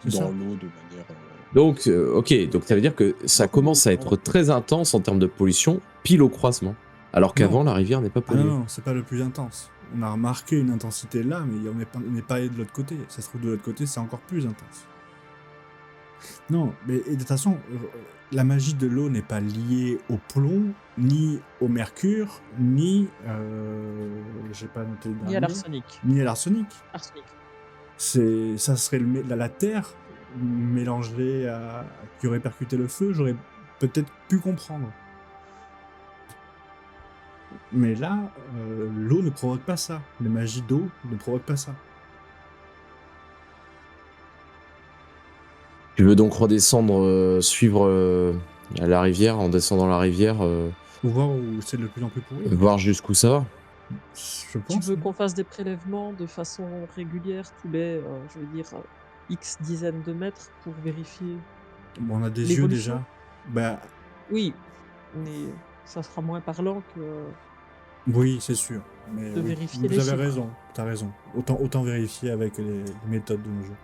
C'est dans ça. l'eau de manière. Donc, ok, donc ça veut dire que ça commence à être très intense en termes de pollution, pile au croisement. Alors qu'avant, Non. la rivière n'est pas Ah non, polluée. non, c'est pas le plus intense. On a remarqué une intensité là, mais on n'est pas allé de l'autre côté. Ça se trouve de l'autre côté, c'est encore plus intense. Non, mais et de toute façon, la magie de l'eau n'est pas liée au plomb, ni au mercure, ni. J'ai pas noté le Ni à dernier. l'arsenic. Ni à l'arsenic. Arsenic. Ça serait la terre mélangée qui aurait percuté le feu, j'aurais peut-être pu comprendre. Mais là, l'eau ne provoque pas ça. La magie d'eau ne provoque pas ça. Tu veux donc redescendre, suivre la rivière, en descendant la rivière, Pour voir où c'est de plus en plus pourri. voir jusqu'où ça va. Je Tu pense. veux hein. qu'on fasse des prélèvements de façon régulière tous les, je veux dire, X dizaines de mètres pour vérifier Bon, on a des yeux l'évolution? déjà. Bah, Oui, mais ça sera moins parlant que oui, c'est sûr. Mais de oui, vérifier les vous avez chiffres. raison. T'as raison. Autant vérifier avec les méthodes de nos jeux.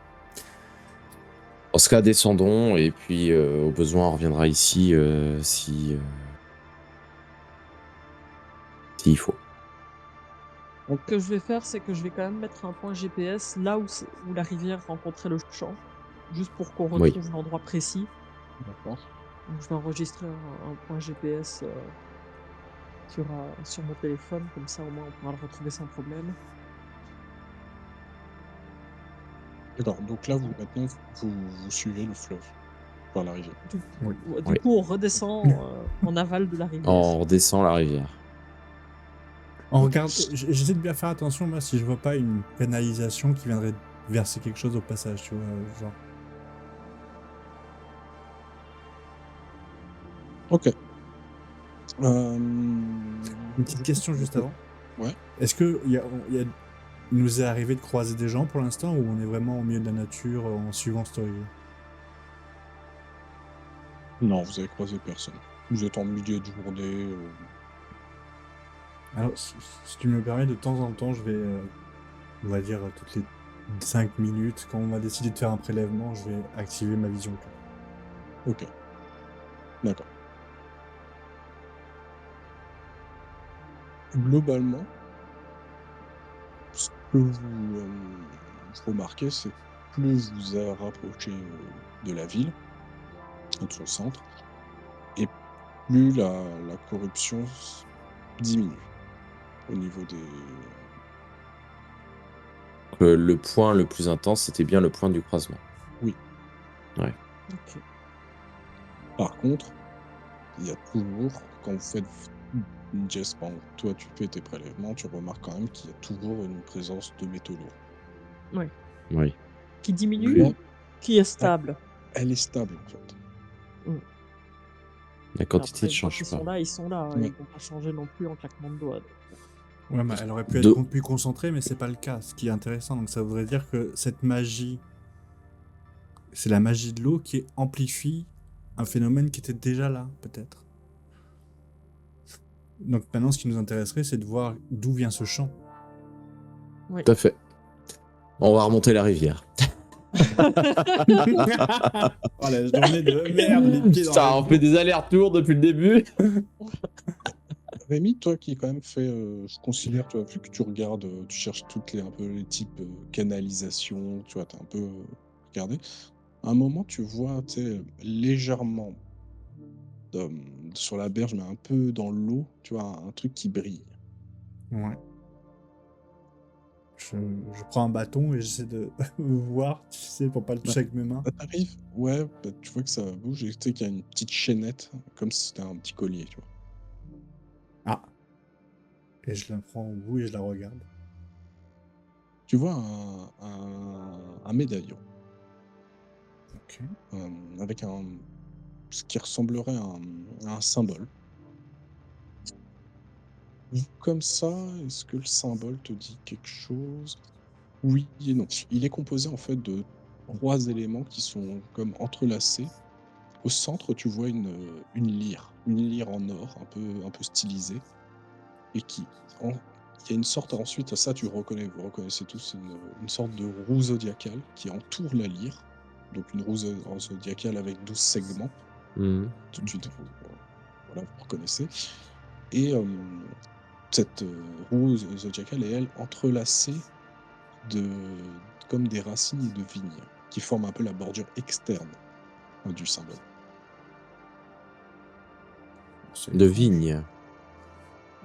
Dans ce cas, descendons, et puis au besoin, on reviendra ici s'il faut. Ce que je vais faire, c'est que je vais quand même mettre un point GPS là où la rivière rencontrait le champ, juste pour qu'on Oui. retrouve l'endroit précis. D'accord. Donc je vais enregistrer un point GPS sur mon téléphone, comme ça au moins on pourra le retrouver sans problème. D'accord. Donc là, maintenant, vous suivez le fleuve par la rivière. Oui. Du Oui. coup, on redescend en aval de la rivière. On redescend la rivière. On regarde. J'essaie de bien faire attention, moi, si je vois pas une pénalisation qui viendrait verser quelque chose au passage, tu vois, genre. Ok. Une petite question juste avant. Ouais. Est-ce que il nous est arrivé de croiser des gens pour l'instant, ou on est vraiment au milieu de la nature en suivant cette rivière? Non, vous avez croisé personne. Vous êtes en milieu de journée. Alors, si tu me permets, de temps en temps, je vais, on va dire, toutes les 5 minutes, quand on va décider de faire un prélèvement, je vais activer ma vision carte. Ok. D'accord. Globalement, ce que vous remarquez, c'est que plus vous rapprochez de la ville, de son centre, et plus la corruption diminue au niveau des. Le point le plus intense, c'était bien le point du croisement. Oui. Ouais. Ok. Par contre, il y a toujours, quand vous faites Jess, par exemple, toi tu fais tes prélèvements, tu remarques quand même qu'il y a toujours une présence de métaux lourds. Oui. Qui diminue Là, ou qui est stable? elle est stable en fait. La quantité Après, ne une fois change qu'ils pas. sont là, ils sont là. Ouais. Ils vont pas changer non plus en claquement de doigts. Ouais, mais elle aurait pu De- être plus concentrée, mais c'est pas le cas, ce qui est intéressant. Donc ça voudrait dire que cette magie, c'est la magie de l'eau qui amplifie un phénomène qui était déjà là, peut-être. Donc maintenant, ce qui nous intéresserait, c'est de voir d'où vient ce chant. Oui. Tout à fait. On va remonter la rivière. Oh la journée de merde, les pieds dans Putain, la on fait des allers-retours depuis le début. Rémi, toi qui quand même fait, je considère, tu vois, vu que tu regardes, tu cherches un peu les types canalisation, tu vois, t'as un peu regardé. À un moment, tu vois, tu sais, légèrement sur la berge, mais un peu dans l'eau, tu vois, un truc qui brille. Ouais. Je prends un bâton et j'essaie de voir, tu sais, pour pas le toucher avec mes mains. Ça t'arrive? Ouais, bah, tu vois que ça bouge et tu sais qu'il y a une petite chaînette, comme si c'était un petit collier, tu vois. Ah. Et je la prends au bout et je la regarde. Tu vois un médaillon Ok. avec ce qui ressemblerait à un symbole. Vu comme ça, est-ce que le symbole te dit quelque chose? Oui et non. Il est composé en fait de 3 éléments qui sont comme entrelacés. Au centre, tu vois une lyre en or un peu stylisée et qui en y a une sorte, ensuite, ça tu reconnais, vous reconnaissez tous une sorte de roue zodiacale qui entoure la lyre. Donc une roue zodiacale avec 12 segments. Mhm. Tout de suite, voilà, vous reconnaissez. Et cette roue zodiacale est, elle, entrelacée comme des racines de vigne, qui forment un peu la bordure externe du symbole. C'est De étrange. vigne.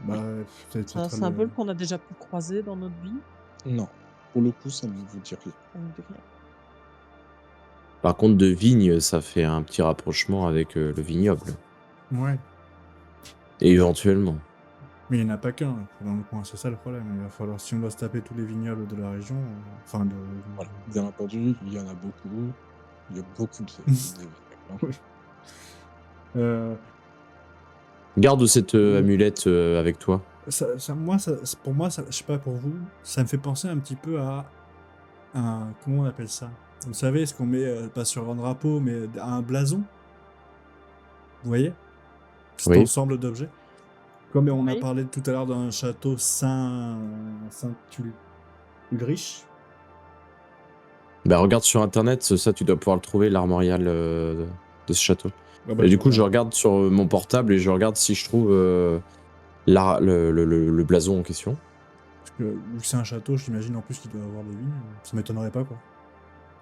Bah, c'est C'est un peut-être symbole qu'on a déjà pu croiser dans notre vie. Non, pour le coup, ça ne vous dit rien. Ça me dit rien. Par contre, de vigne, ça fait un petit rapprochement avec le vignoble. Ouais. Et éventuellement. Mais il n'y en a pas qu'un dans le coin, c'est ça le problème. Il va falloir, si on doit se taper tous les vignobles de la région, enfin de. Voilà. Bien entendu, il y en a beaucoup. Il y a beaucoup de Oui. Euh, Garde cette amulette avec toi. pour moi, ça, je sais pas pour vous, ça me fait penser un petit peu à un. Comment on appelle ça? Vous savez, ce qu'on met, pas sur un drapeau, mais à un blason? Vous voyez? Cet Oui. ensemble d'objets. Comme on a Oui. parlé tout à l'heure d'un château Saint-Ulrich. Bah regarde sur internet, ça tu dois pouvoir le trouver, l'armorial de ce château. Ah bah, Et du coup, je regarde. regarde sur mon portable et je regarde si je trouve le blason en question. Parce que vu que c'est un château, j'imagine en plus qu'il doit avoir des vignes. Ça m'étonnerait pas, quoi.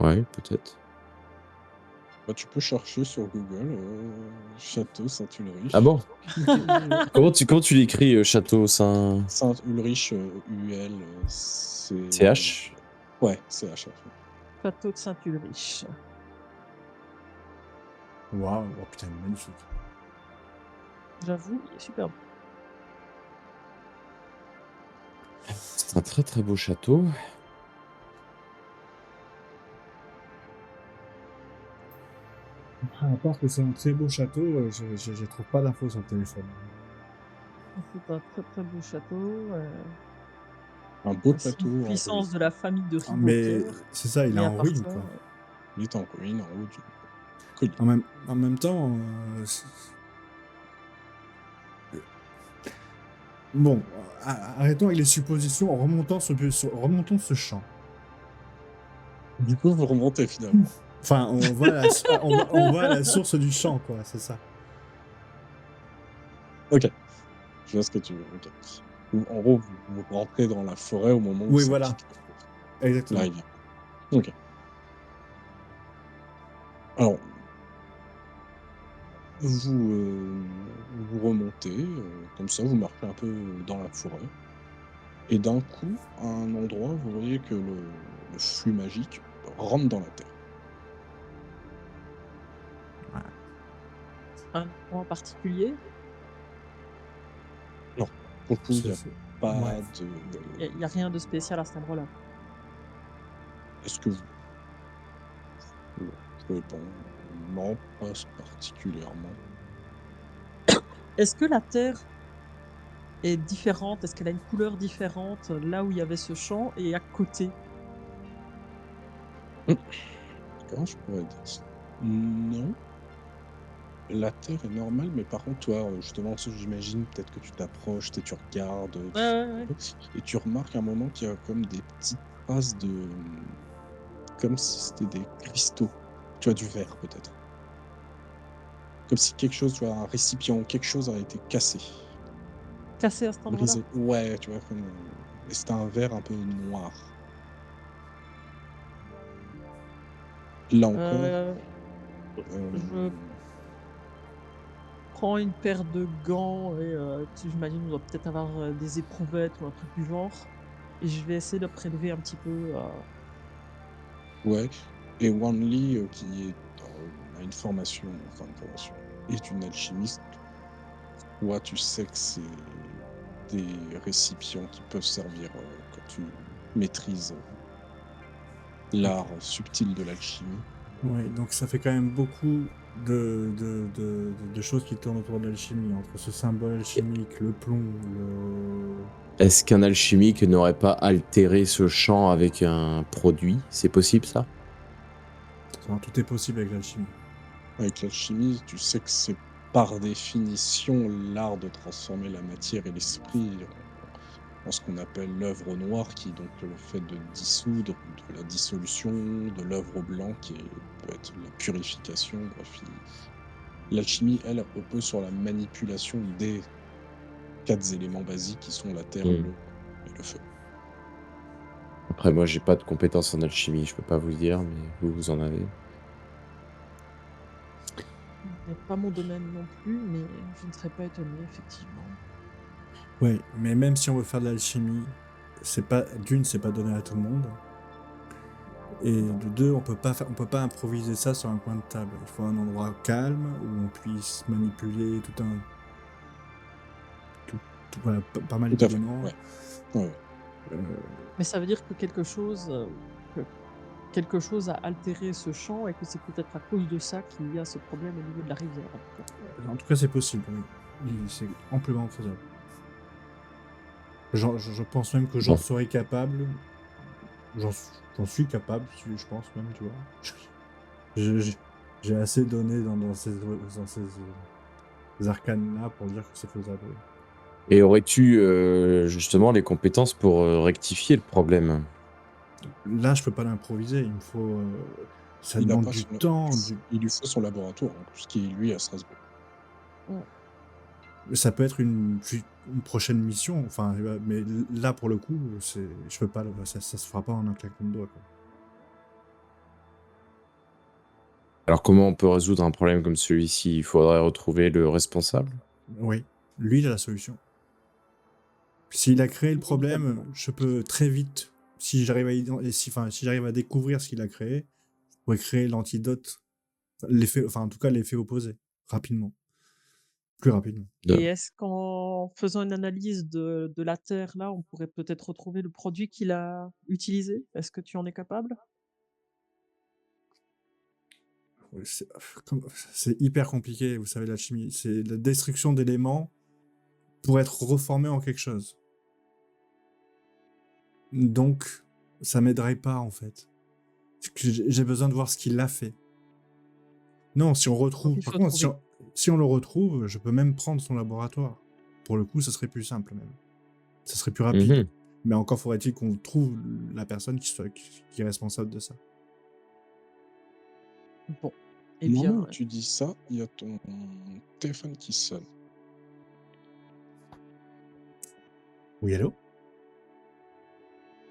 Ouais, peut-être. Bah, tu peux chercher sur Google Château Saint-Ulrich. Ah bon? Comment tu l'écris, château Saint... Saint-Ulrich, UL, c'est. CH? Ouais, c'est H. Château de Saint-Ulrich. Waouh, oh putain, il est magnifique. J'avoue, il est superbe. C'est un très très beau château. À part que c'est un très beau château, je trouve pas d'infos sur le téléphone. C'est un très très beau château. Un beau C'est plateau. une puissance de la famille de Ah, mais Ribaud-Pierre. c'est ça, il est Et à en part ruine, ça, quoi. Il est en ruine en haut d'une colline. En même temps, bon, arrêtons avec les suppositions, remontons ce champ. Du coup, vous remontez finalement. Enfin, on va à la source du champ, quoi, c'est ça. Ok. Je vois ce que tu veux. Ok. En gros, vous rentrez dans la forêt au moment où Oui, ça voilà. quitte Exactement. la rivière. Ok. Alors, vous remontez, comme ça, vous marchez un peu dans la forêt. Et d'un coup, à un endroit, vous voyez que le flux magique rentre dans la terre. un point particulier. Pour le coup, il n'y a pas Ouais. de. Il n'y a rien de spécial à cet endroit-là. Est-ce que vous. Je réponds. Non, pas particulièrement. Est-ce que la terre est différente? Est-ce qu'elle a une couleur différente là où il y avait ce champ et à côté? Comment je pourrais dire ça? Non. La terre est normale, mais par contre, toi, justement, j'imagine peut-être que tu t'approches, tu regardes, Ouais. et tu remarques à un moment qu'il y a comme des petites traces de. Comme si c'était des cristaux. Tu vois, du verre peut-être. Comme si quelque chose, tu vois, un récipient, quelque chose a été cassé, Cassé à cet endroit-là? brisé. Ouais, tu vois, comme. Et c'était un verre un peu noir. Là encore. Je prends une paire de gants et j'imagine on doit peut-être avoir des éprouvettes ou un truc du genre. Et je vais essayer de prélever un petit peu. Ouais. Et Wanli, qui est, a une formation, est une alchimiste. Toi, tu sais que c'est des récipients qui peuvent servir quand tu maîtrises l'art subtil de l'alchimie. Ouais, donc ça fait quand même beaucoup de choses qui tournent autour de l'alchimie, entre ce symbole alchimique, le plomb, Est-ce qu'un alchimique n'aurait pas altéré ce champ avec un produit? C'est possible ça? Enfin, tout est possible avec l'alchimie. Avec l'alchimie, tu sais que c'est par définition l'art de transformer la matière et l'esprit dans ce qu'on appelle l'œuvre noire, qui est donc le fait de dissoudre, de la dissolution, de l'œuvre blanc, peut être la purification. Bref, l'alchimie, elle repose sur la manipulation des 4 éléments basiques qui sont la terre, Mm. l'eau et le feu. Après, moi, j'ai pas de compétences en alchimie, je peux pas vous le dire, mais vous en avez. Ce n'est pas mon domaine non plus, mais je ne serais pas étonnée, effectivement. Ouais, mais même si on veut faire de l'alchimie, c'est pas donné à tout le monde. Et de deux, on peut pas improviser ça sur un coin de table. Il faut un endroit calme où on puisse manipuler voilà, pas mal Tout à fait, d'éléments. ouais. Ouais. Euh, Mais ça veut dire que quelque chose a altéré ce champ et que c'est peut-être à cause de ça qu'il y a ce problème au niveau de la rivière, en tout cas. En tout cas, c'est possible, oui. C'est amplement faisable. Je pense même que j'en Bon. serais capable. J'en suis capable, je pense même, tu vois. J'ai assez donné dans ces arcanes-là pour dire que c'est faisable. Oui. Et aurais-tu justement les compétences pour rectifier le problème? Là, je peux pas l'improviser. Il me faut. Ça Il n'a demande pas du son... temps. Il lui faut son laboratoire, en plus, qui est lui à Strasbourg. Ça peut être une prochaine mission. Enfin, mais là, pour le coup, je peux pas. Ça se fera pas en un claquement de doigts. Quoi. Alors comment on peut résoudre un problème comme celui-ci? Il faudrait retrouver le responsable? Oui, lui, il a la solution. S'il a créé le problème, je peux très vite, si j'arrive à découvrir ce qu'il a créé, je pourrais créer l'antidote, en tout cas l'effet opposé, rapidement, plus rapidement. Et est-ce qu'en faisant une analyse de la terre, là, on pourrait peut-être retrouver le produit qu'il a utilisé? Est-ce que tu en es capable? Ouais, c'est hyper compliqué, vous savez, la chimie. C'est la destruction d'éléments pour être reformé en quelque chose. Donc, ça m'aiderait pas, en fait. Parce que j'ai besoin de voir ce qu'il a fait. Non, si on retrouve. Il Par faut contre, trouver. si on le retrouve, je peux même prendre son laboratoire. Pour le coup, ça serait plus simple, même. Ça serait plus rapide. Mhm. Mais encore faudrait-il qu'on trouve la personne qui est responsable de ça. Bon. Au Eh bien, moment où tu dis ça, il y a ton téléphone qui sonne. Oui, allô?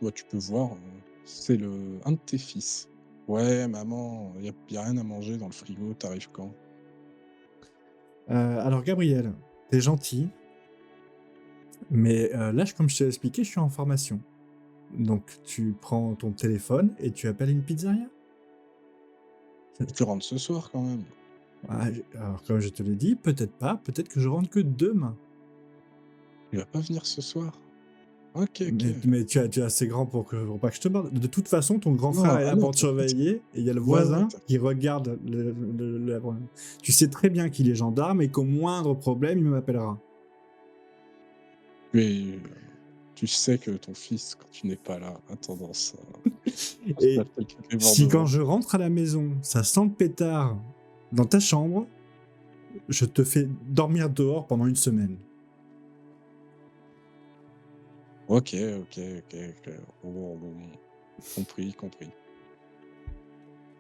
Ouais, tu peux voir, c'est un de tes fils. Ouais, maman, y a rien à manger dans le frigo, t'arrives quand? Alors, Gabriel, t'es gentil, mais là, comme je t'ai expliqué, je suis en formation. Donc, tu prends ton téléphone et tu appelles une pizzeria. Tu rentres ce soir quand même. Alors, comme je te l'ai dit, peut-être pas, peut-être que je rentre que demain. Il va pas venir ce soir? OK. Mais tu es assez grand pour pas que je te parle. De toute façon, ton grand frère est là non, pour te surveiller et il y a le Ouais, voisin t'inquiète. qui regarde Tu sais très bien qu'il est gendarme et qu'au moindre problème, il m'appellera. Mais tu sais que ton fils, quand tu n'es pas là, a tendance à Et faire quelques si quand débordements. je rentre à la maison, ça sent le pétard dans ta chambre, je te fais dormir dehors pendant une semaine. OK. Bon. Compris.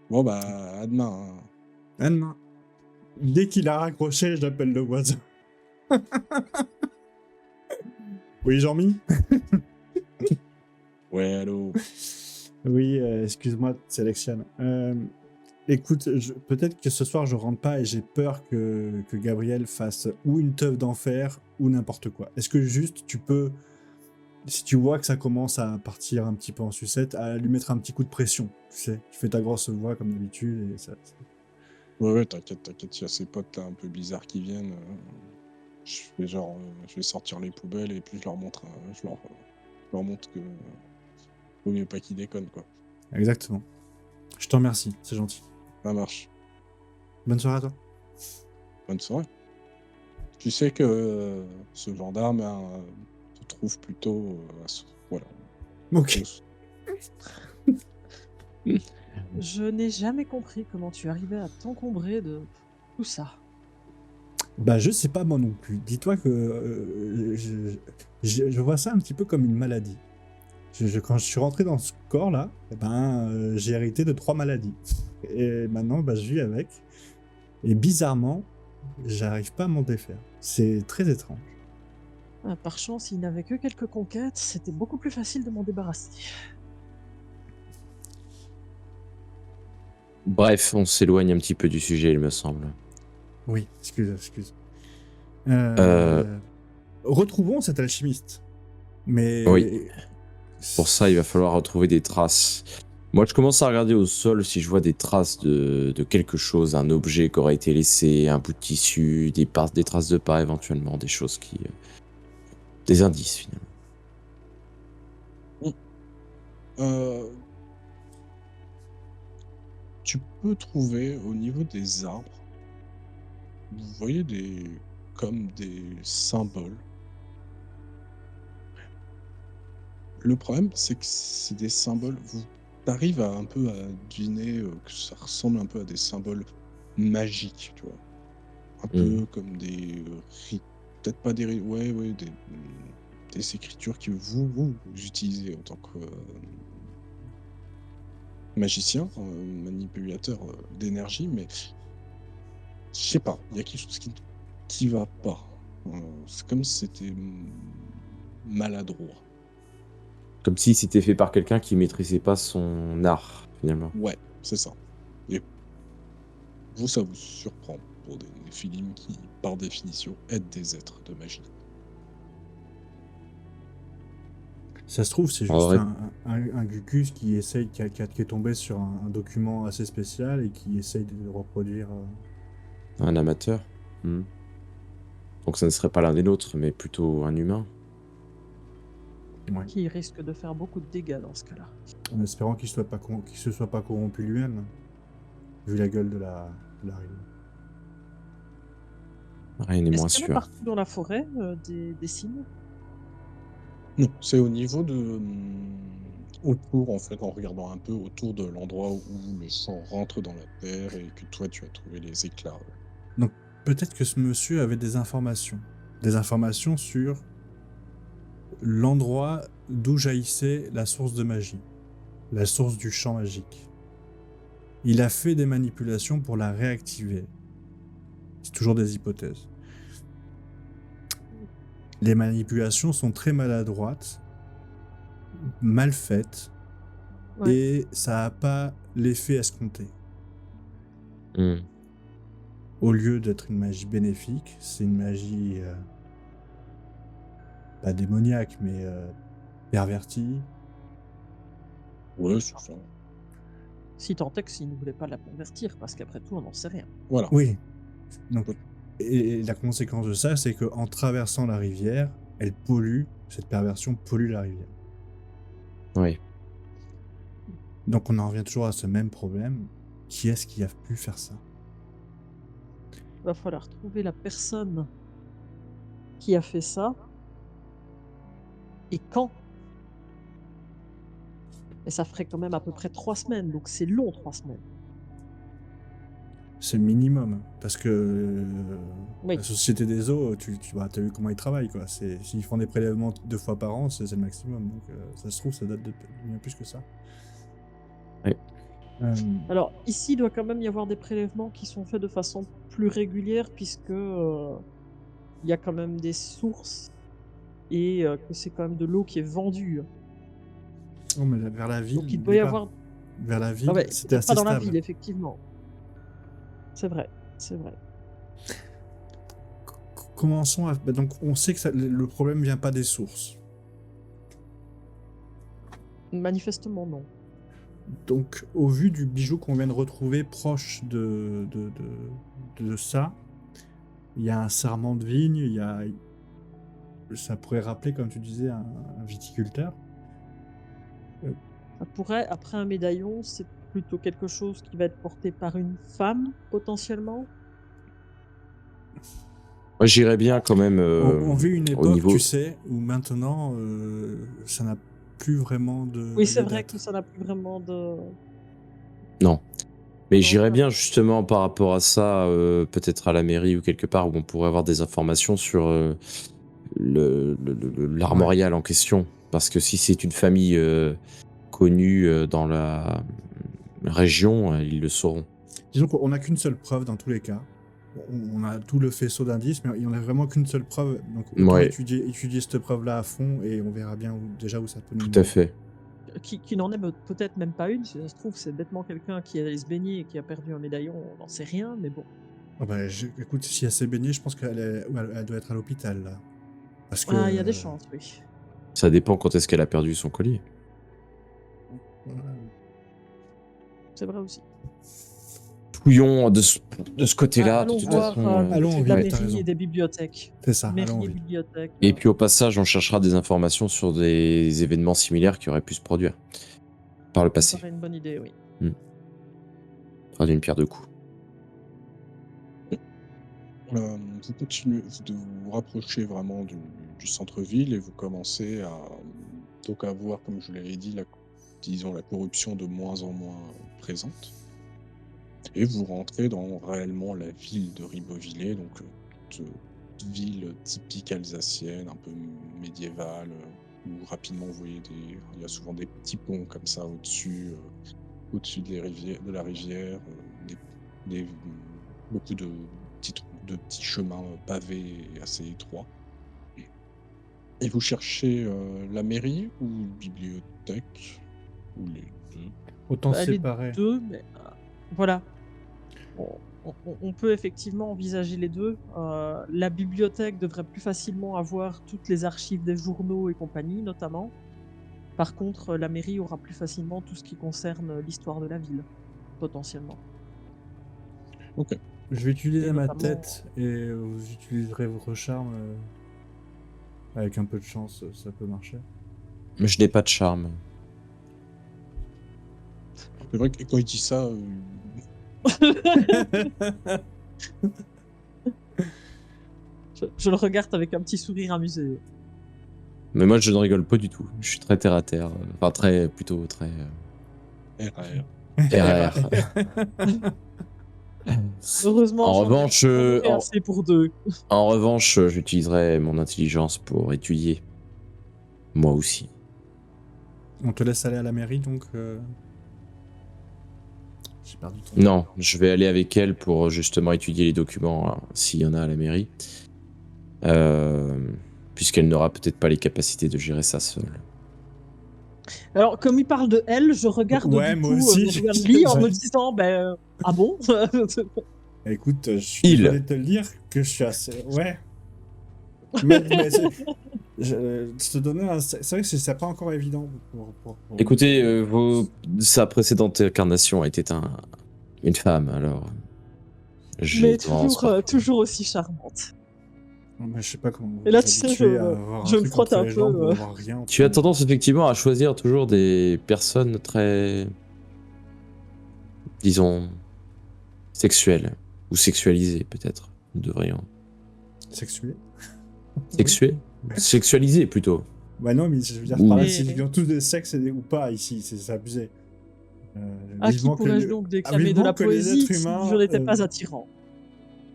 Bon, bah, à demain, hein. À demain. Dès qu'il a raccroché, j'appelle le voisin. Oui, Jean-Mi? Ouais, allô? Oui, excuse-moi, sélectionne. Écoute, peut-être que ce soir je rentre pas et j'ai peur que Gabriel fasse ou une teuf d'enfer ou n'importe quoi. Est-ce que juste tu peux, si tu vois que ça commence à partir un petit peu en sucette, à lui mettre un petit coup de pression, tu sais, tu fais ta grosse voix comme d'habitude et ça. Ouais, t'inquiète, il y a ses potes là un peu bizarres qui viennent. Je fais genre, je vais sortir les poubelles et puis je leur montre, je leur montre que vaut mieux pas qu'ils déconnent, quoi. Exactement. Je te remercie, c'est gentil. Ça marche. Bonne soirée à toi. Bonne soirée. Tu sais que ce gendarme te trouve plutôt voilà. Ok. je n'ai jamais compris comment tu arrivais à t'encombrer de tout ça. Bah, je sais pas moi non plus. Dis-toi que je vois ça un petit peu comme une maladie. Quand je suis rentré dans ce corps-là, eh ben, j'ai hérité de 3 maladies. Et maintenant, bah, je vis avec. Et bizarrement, j'arrive pas à m'en défaire. C'est très étrange. Ah, par chance, il n'avait que quelques conquêtes, c'était beaucoup plus facile de m'en débarrasser. Bref, on s'éloigne un petit peu du sujet, il me semble. Oui, excuse. Euh, Retrouvons cet alchimiste. Mais Oui. Pour ça, il va falloir retrouver des traces. Moi, je commence à regarder au sol si je vois des traces de quelque chose, un objet qui aurait été laissé, un bout de tissu, des traces de pas éventuellement, des choses qui... des indices finalement. Euh, Tu peux trouver au niveau des arbres, vous voyez comme des symboles. Le problème, c'est que c'est des symboles. T'arrives à un peu à deviner que ça ressemble un peu à des symboles magiques, tu vois. Un peu comme des peut-être pas ouais, des écritures que vous utilisez en tant que magicien, manipulateur d'énergie, mais je sais pas, il y a quelque chose qui va pas. C'est comme si c'était maladroit. Comme si c'était fait par quelqu'un qui maîtrisait pas son art, finalement. Ouais, c'est ça. Et vous, ça vous surprend pour des Néphilim qui, par définition, aident des êtres de magie. ça se trouve, c'est En juste vrai, un Gugus qui essaye, qui est tombé sur un document assez spécial et qui essaye de reproduire. un amateur. Donc ça ne serait pas l'un des nôtres, mais plutôt un humain. Ouais. Qui risque de faire beaucoup de dégâts dans ce cas-là. En espérant qu'il se soit pas corrompu lui-même, vu la gueule de la rive. Rien n'est Est-ce moins qu'il y en a sûr. partout dans la forêt des signes? Non, c'est au niveau de autour, en fait, en regardant un peu autour de l'endroit où le sang rentre dans la terre et que toi, tu as trouvé les éclats. Donc peut-être que ce monsieur avait des informations. Des informations sur l'endroit d'où jaillissait la source de magie. La source du champ magique. Il a fait des manipulations pour la réactiver. C'est toujours des hypothèses. Les manipulations sont très maladroites, mal faites, Ouais. et ça n'a pas l'effet escompté. Hmm. Au lieu d'être une magie bénéfique, c'est une magie pas démoniaque, mais pervertie. Ouais, c'est ça. Si tant est que s'il ne voulait pas la convertir, parce qu'après tout, on n'en sait rien. Voilà. Oui. Donc, et la conséquence de ça, c'est qu'en traversant la rivière, elle pollue, cette perversion pollue la rivière. Oui. Donc on en revient toujours à ce même problème. Qui est-ce qui a pu faire ça? Il va falloir trouver la personne qui a fait ça et quand. Et ça ferait quand même à peu près 3 semaines, donc c'est long 3 semaines. C'est le minimum. Parce que Oui. la Société des eaux, t'as vu comment ils travaillent, quoi. S'ils font des prélèvements 2 fois par an, c'est le maximum. Donc ça se trouve, ça date de bien plus que ça. Oui. Alors ici, il doit quand même y avoir des prélèvements qui sont faits de façon plus régulière puisque il y a quand même des sources et que c'est quand même de l'eau qui est vendue. Non, mais vers la ville, Donc il doit y avoir... vers la ville, Ah ouais, c'était peut-être assez pas dans la stable. ville, effectivement. C'est vrai, c'est vrai. Commençons à... donc on sait que le problème vient pas des sources. Manifestement, non. Donc, au vu du bijou qu'on vient de retrouver proche de ça, il y a un sarment de vigne, il y a... Ça pourrait rappeler, comme tu disais, un viticulteur. Ça pourrait, après un médaillon, c'est plutôt quelque chose qui va être porté par une femme, potentiellement. Moi, j'irais bien quand même On vit une au époque, niveau... tu sais, où maintenant, ça n'a plus vraiment de Oui, c'est lieu vrai d'être. que ça n'a plus vraiment de... Non. Mais Non, j'irais ça bien va. justement par rapport à ça, peut-être à la mairie ou quelque part où on pourrait avoir des informations sur Ouais. l'armorial en question. Parce que si c'est une famille connue dans la région, ils le sauront. Disons qu'on n'a qu'une seule preuve dans tous les cas. On a tout le faisceau d'indices, mais il n'y en a vraiment qu'une seule preuve. Donc autant Ouais, étudier cette preuve-là à fond et on verra bien déjà où ça peut nous tout à mener. fait. Qui n'en est peut-être même pas une, si ça se trouve, c'est bêtement quelqu'un qui allait se baigner et qui a perdu un médaillon, on n'en sait rien, mais bon. Ah bah, écoute, si elle s'est baignée, je pense elle doit être à l'hôpital là. Parce Ah, il y a des que. chances, oui. Ça dépend quand est-ce qu'elle a perdu son collier. C'est vrai aussi. Fouillons de ce côté-là, de Allons toute voir façon. du Allons côté de la vite, t'as mairie raison. et des bibliothèques. C'est ça, allons Mairie et vite. bibliothèque. Et puis au passage, on cherchera des informations sur des événements similaires qui auraient pu se produire par le ça me passé. paraît une bonne idée, oui. Pas d'une pierre deux coups. Vous continuez de vous rapprocher vraiment du centre-ville et vous commencez donc à voir, comme je l'avais dit, disons, la corruption de moins en moins présente. Et vous rentrez dans réellement la ville de Ribeauvillé, donc toute ville typique alsacienne, un peu médiévale, où rapidement vous voyez il y a souvent des petits ponts comme ça au-dessus de la rivière, beaucoup de petits chemins pavés et assez étroits. Et vous cherchez la mairie ou une bibliothèque, ou les deux? Autant Les séparer. deux, mais voilà. On peut effectivement envisager les deux. La bibliothèque devrait plus facilement avoir toutes les archives des journaux et compagnie, notamment. Par contre, la mairie aura plus facilement tout ce qui concerne l'histoire de la ville, potentiellement. Ok. Je vais utiliser Et ma notamment- tête et vous utiliserez votre charme. Avec un peu de chance, ça peut marcher. Mais je n'ai pas de charme. C'est vrai que quand il dit ça, Je le regarde avec un petit sourire amusé. Mais moi, je ne rigole pas du tout. Je suis très terre à terre. Enfin, plutôt très RR. RR. Heureusement, En j'en ai revanche, assez pour deux. en revanche, j'utiliserai mon intelligence pour étudier. Moi aussi. On te laisse aller à la mairie donc. J'ai perdu ton. Non, je vais aller avec elle pour justement étudier les documents, hein, s'il y en a à la mairie. Puisqu'elle n'aura peut-être pas les capacités de gérer ça seule. Alors, comme il parle de elle, je regarde Ouais, du moi coup, aussi, je regarde Lee en me j'ai- disant, ah bon? Écoute, je suis Il. désolé de te le dire que je suis assez. Ouais. Mais je te donnais un. C'est vrai que c'est pas encore évident pour. Écoutez, sa précédente incarnation était une femme, alors j'ai Mais tendance toujours aussi charmante. Mais je sais pas comment vous Et là, êtes tu sais, habitué à avoir je un me truc frotte entre un les peu, jambes ou avoir rien. entre Tu as les- tendance effectivement à choisir toujours des personnes très, disons, sexuelles ou sexualisées peut-être. Nous devrions Sexué. sexuées, sexualisées plutôt. Bah non, mais je veux dire, Ouh. par là, Mais- s'ils ont tous des sexes ou pas ici, c'est abusé. À qui Vivement que pourrais-je les- donc déclamer de vivement la que les poésie êtres si humains, je n'étais pas attirant?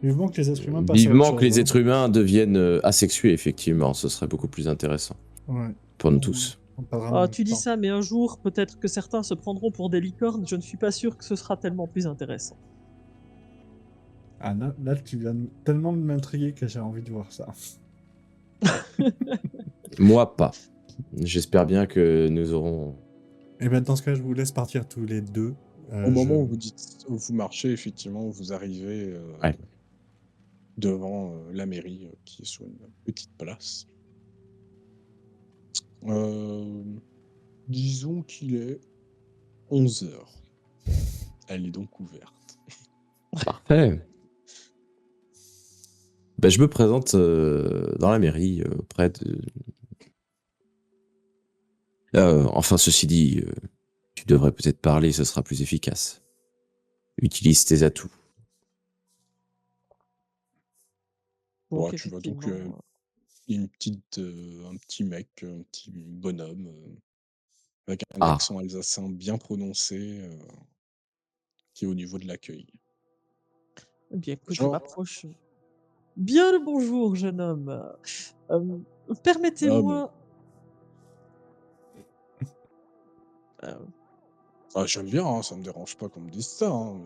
Vivement que les êtres humains passent à autre Vivement que chose, les hein. êtres humains deviennent asexués, effectivement, ce serait beaucoup plus intéressant Ouais. pour nous tous. On perdra moins de Tu dis temps. ça, mais un jour, peut-être que certains se prendront pour des licornes, je ne suis pas sûr que ce sera tellement plus intéressant. Ah, là, tu viens tellement de m'intriguer que j'ai envie de voir ça. Moi, pas. J'espère bien que nous aurons... Et bien, dans ce cas, je vous laisse partir tous les deux. Au moment où vous marchez, effectivement, vous arrivez Ouais. devant la mairie qui est sur une petite place. Disons qu'il est 11 heures. Elle est donc ouverte. Parfait. Ben, je me présente dans la mairie auprès de... enfin, ceci dit, tu devrais peut-être parler, ce sera plus efficace. Utilise tes atouts. Donc, Ouais, tu vois donc effectivement, un petit mec, un petit bonhomme avec un Ah. accent alsacien bien prononcé qui est au niveau de l'accueil. Eh bien, écoute, je Genre, m'approche. Bien le bonjour, jeune homme. ah, mais Permettez-moi. euh, j'aime bien, hein, ça me dérange pas qu'on me dise ça, hein,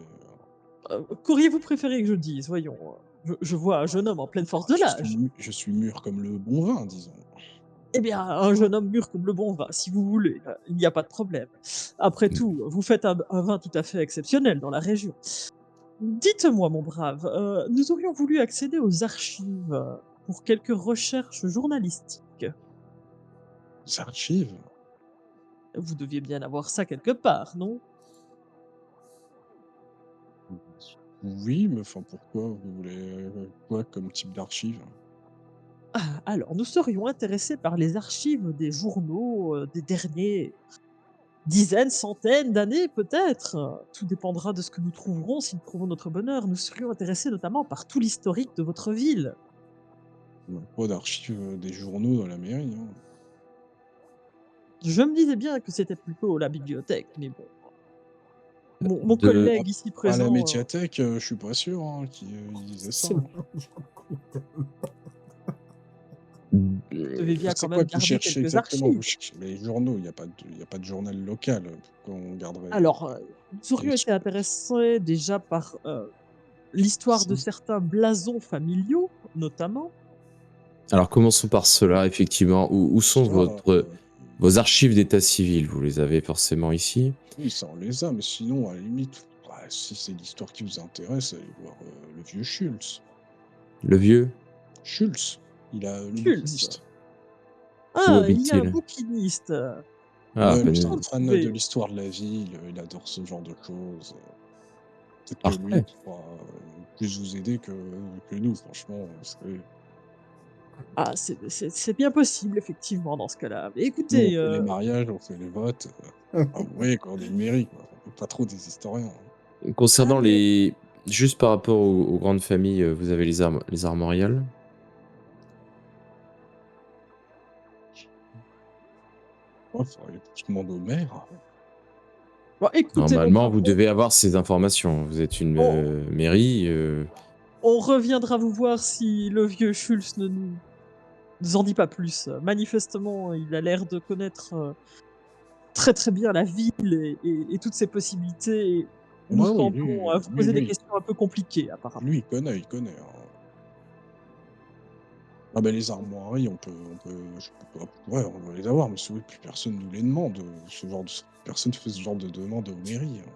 mais Qu'auriez-vous préféré que je dise? Voyons. Je vois un jeune homme en pleine force de l'âge. je suis mûr comme le bon vin, disons. Eh bien, un jeune homme mûr comme le bon vin, si vous voulez, il n'y a pas de problème. Après tout, vous faites un vin tout à fait exceptionnel dans la région. Dites-moi, mon brave, nous aurions voulu accéder aux archives pour quelques recherches journalistiques. Les archives? Vous deviez bien avoir ça quelque part, non? Oui, mais enfin, pourquoi? Vous voulez, quoi comme type d'archives? Ah, alors, nous serions intéressés par les archives des journaux des derniers dizaines, centaines d'années peut-être. Tout dépendra de ce que nous trouverons si nous trouvons notre bonheur. Nous serions intéressés notamment par tout l'historique de votre ville. On n'a pas d'archives, des journaux dans la mairie, hein. Je me disais bien que c'était plutôt la bibliothèque, mais bon, mon De À collègue ici à la présent, médiathèque, je suis pas sûr, hein, qu'ils disaient ça, C'est hein. devait bien quand C'est quoi même que vous garder cherchez quelques exactement? Vous archives. cherchez les journaux, il y a pas de journal local, pourquoi on garderait, Alors, nous des aurions été sources? intéressés déjà par, l'histoire de Si. certains blasons familiaux, notamment. Alors commençons par cela, effectivement. Où sont Ça, vos archives d'état civil? Vous les avez forcément ici. oui, ça on les a, mais sinon, à la limite, ouais, si c'est l'histoire qui vous intéresse, allez voir, le vieux Schulz. Le vieux? Schulz, il a le Schultz. bouquiniste. Où Ah, il y a un habite-t-il? bouquiniste. Ah, Ouais, lui, c'est Sans un ben, le fan de trouver. l'histoire de la ville, il adore ce genre de choses. Peut-être que lui, il parfait. pourra, plus vous aider que nous, franchement, c'est Ah, c'est bien possible effectivement dans ce cas-là. Mais nous, on écoutez, fait les mariages, on fait les votes, ah, vous voyez quoi, on est une mairie, quoi, on est pas trop des historiens, hein. Concernant allez, les... Juste par rapport aux grandes familles, vous avez les armoriales. Ouais, faudrait que je demande au maire. bon écoutez mon Normalement, brave, vous devez avoir ces informations. Vous êtes une on mairie. on reviendra vous voir si le vieux Schultz ne nous en dit pas plus. Manifestement, il a l'air de connaître, très, très bien la ville et toutes ses possibilités et nous Ouais, oui, semblons, lui vous lui poser des lui questions un peu compliquées apparemment. lui, il connaît, hein. Ah bah, les armoiries, on peut je peux pas ouais, on doit les avoir, mais oui, plus personne nous les demande, ce genre de personne fait ce genre de demande aux mairies, hein.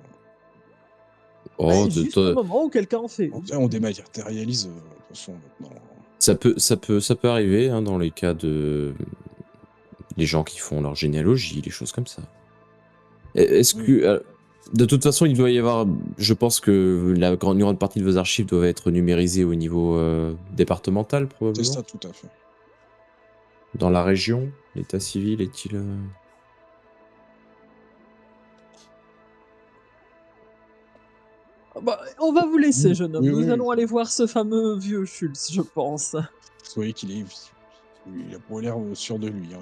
Oh, Beh, juste au moment où quelqu'un en fait On une. sait, on dématérialise, de toute façon maintenant. ça peut arriver hein, dans les cas de les gens qui font leur généalogie, les choses comme ça. Est-ce que Oui, de toute façon, il doit y avoir, je pense que une grande partie de vos archives doivent être numérisées au niveau départemental c'est probablement. ça, tout à fait. Dans la région, l'état civil est-il Ah bah, on va vous laisser, Oui, jeune homme. oui, Nous oui, allons aller voir ce fameux vieux Schultz, je pense. vous voyez qu'il est il a pas l'air, sûr de lui, hein,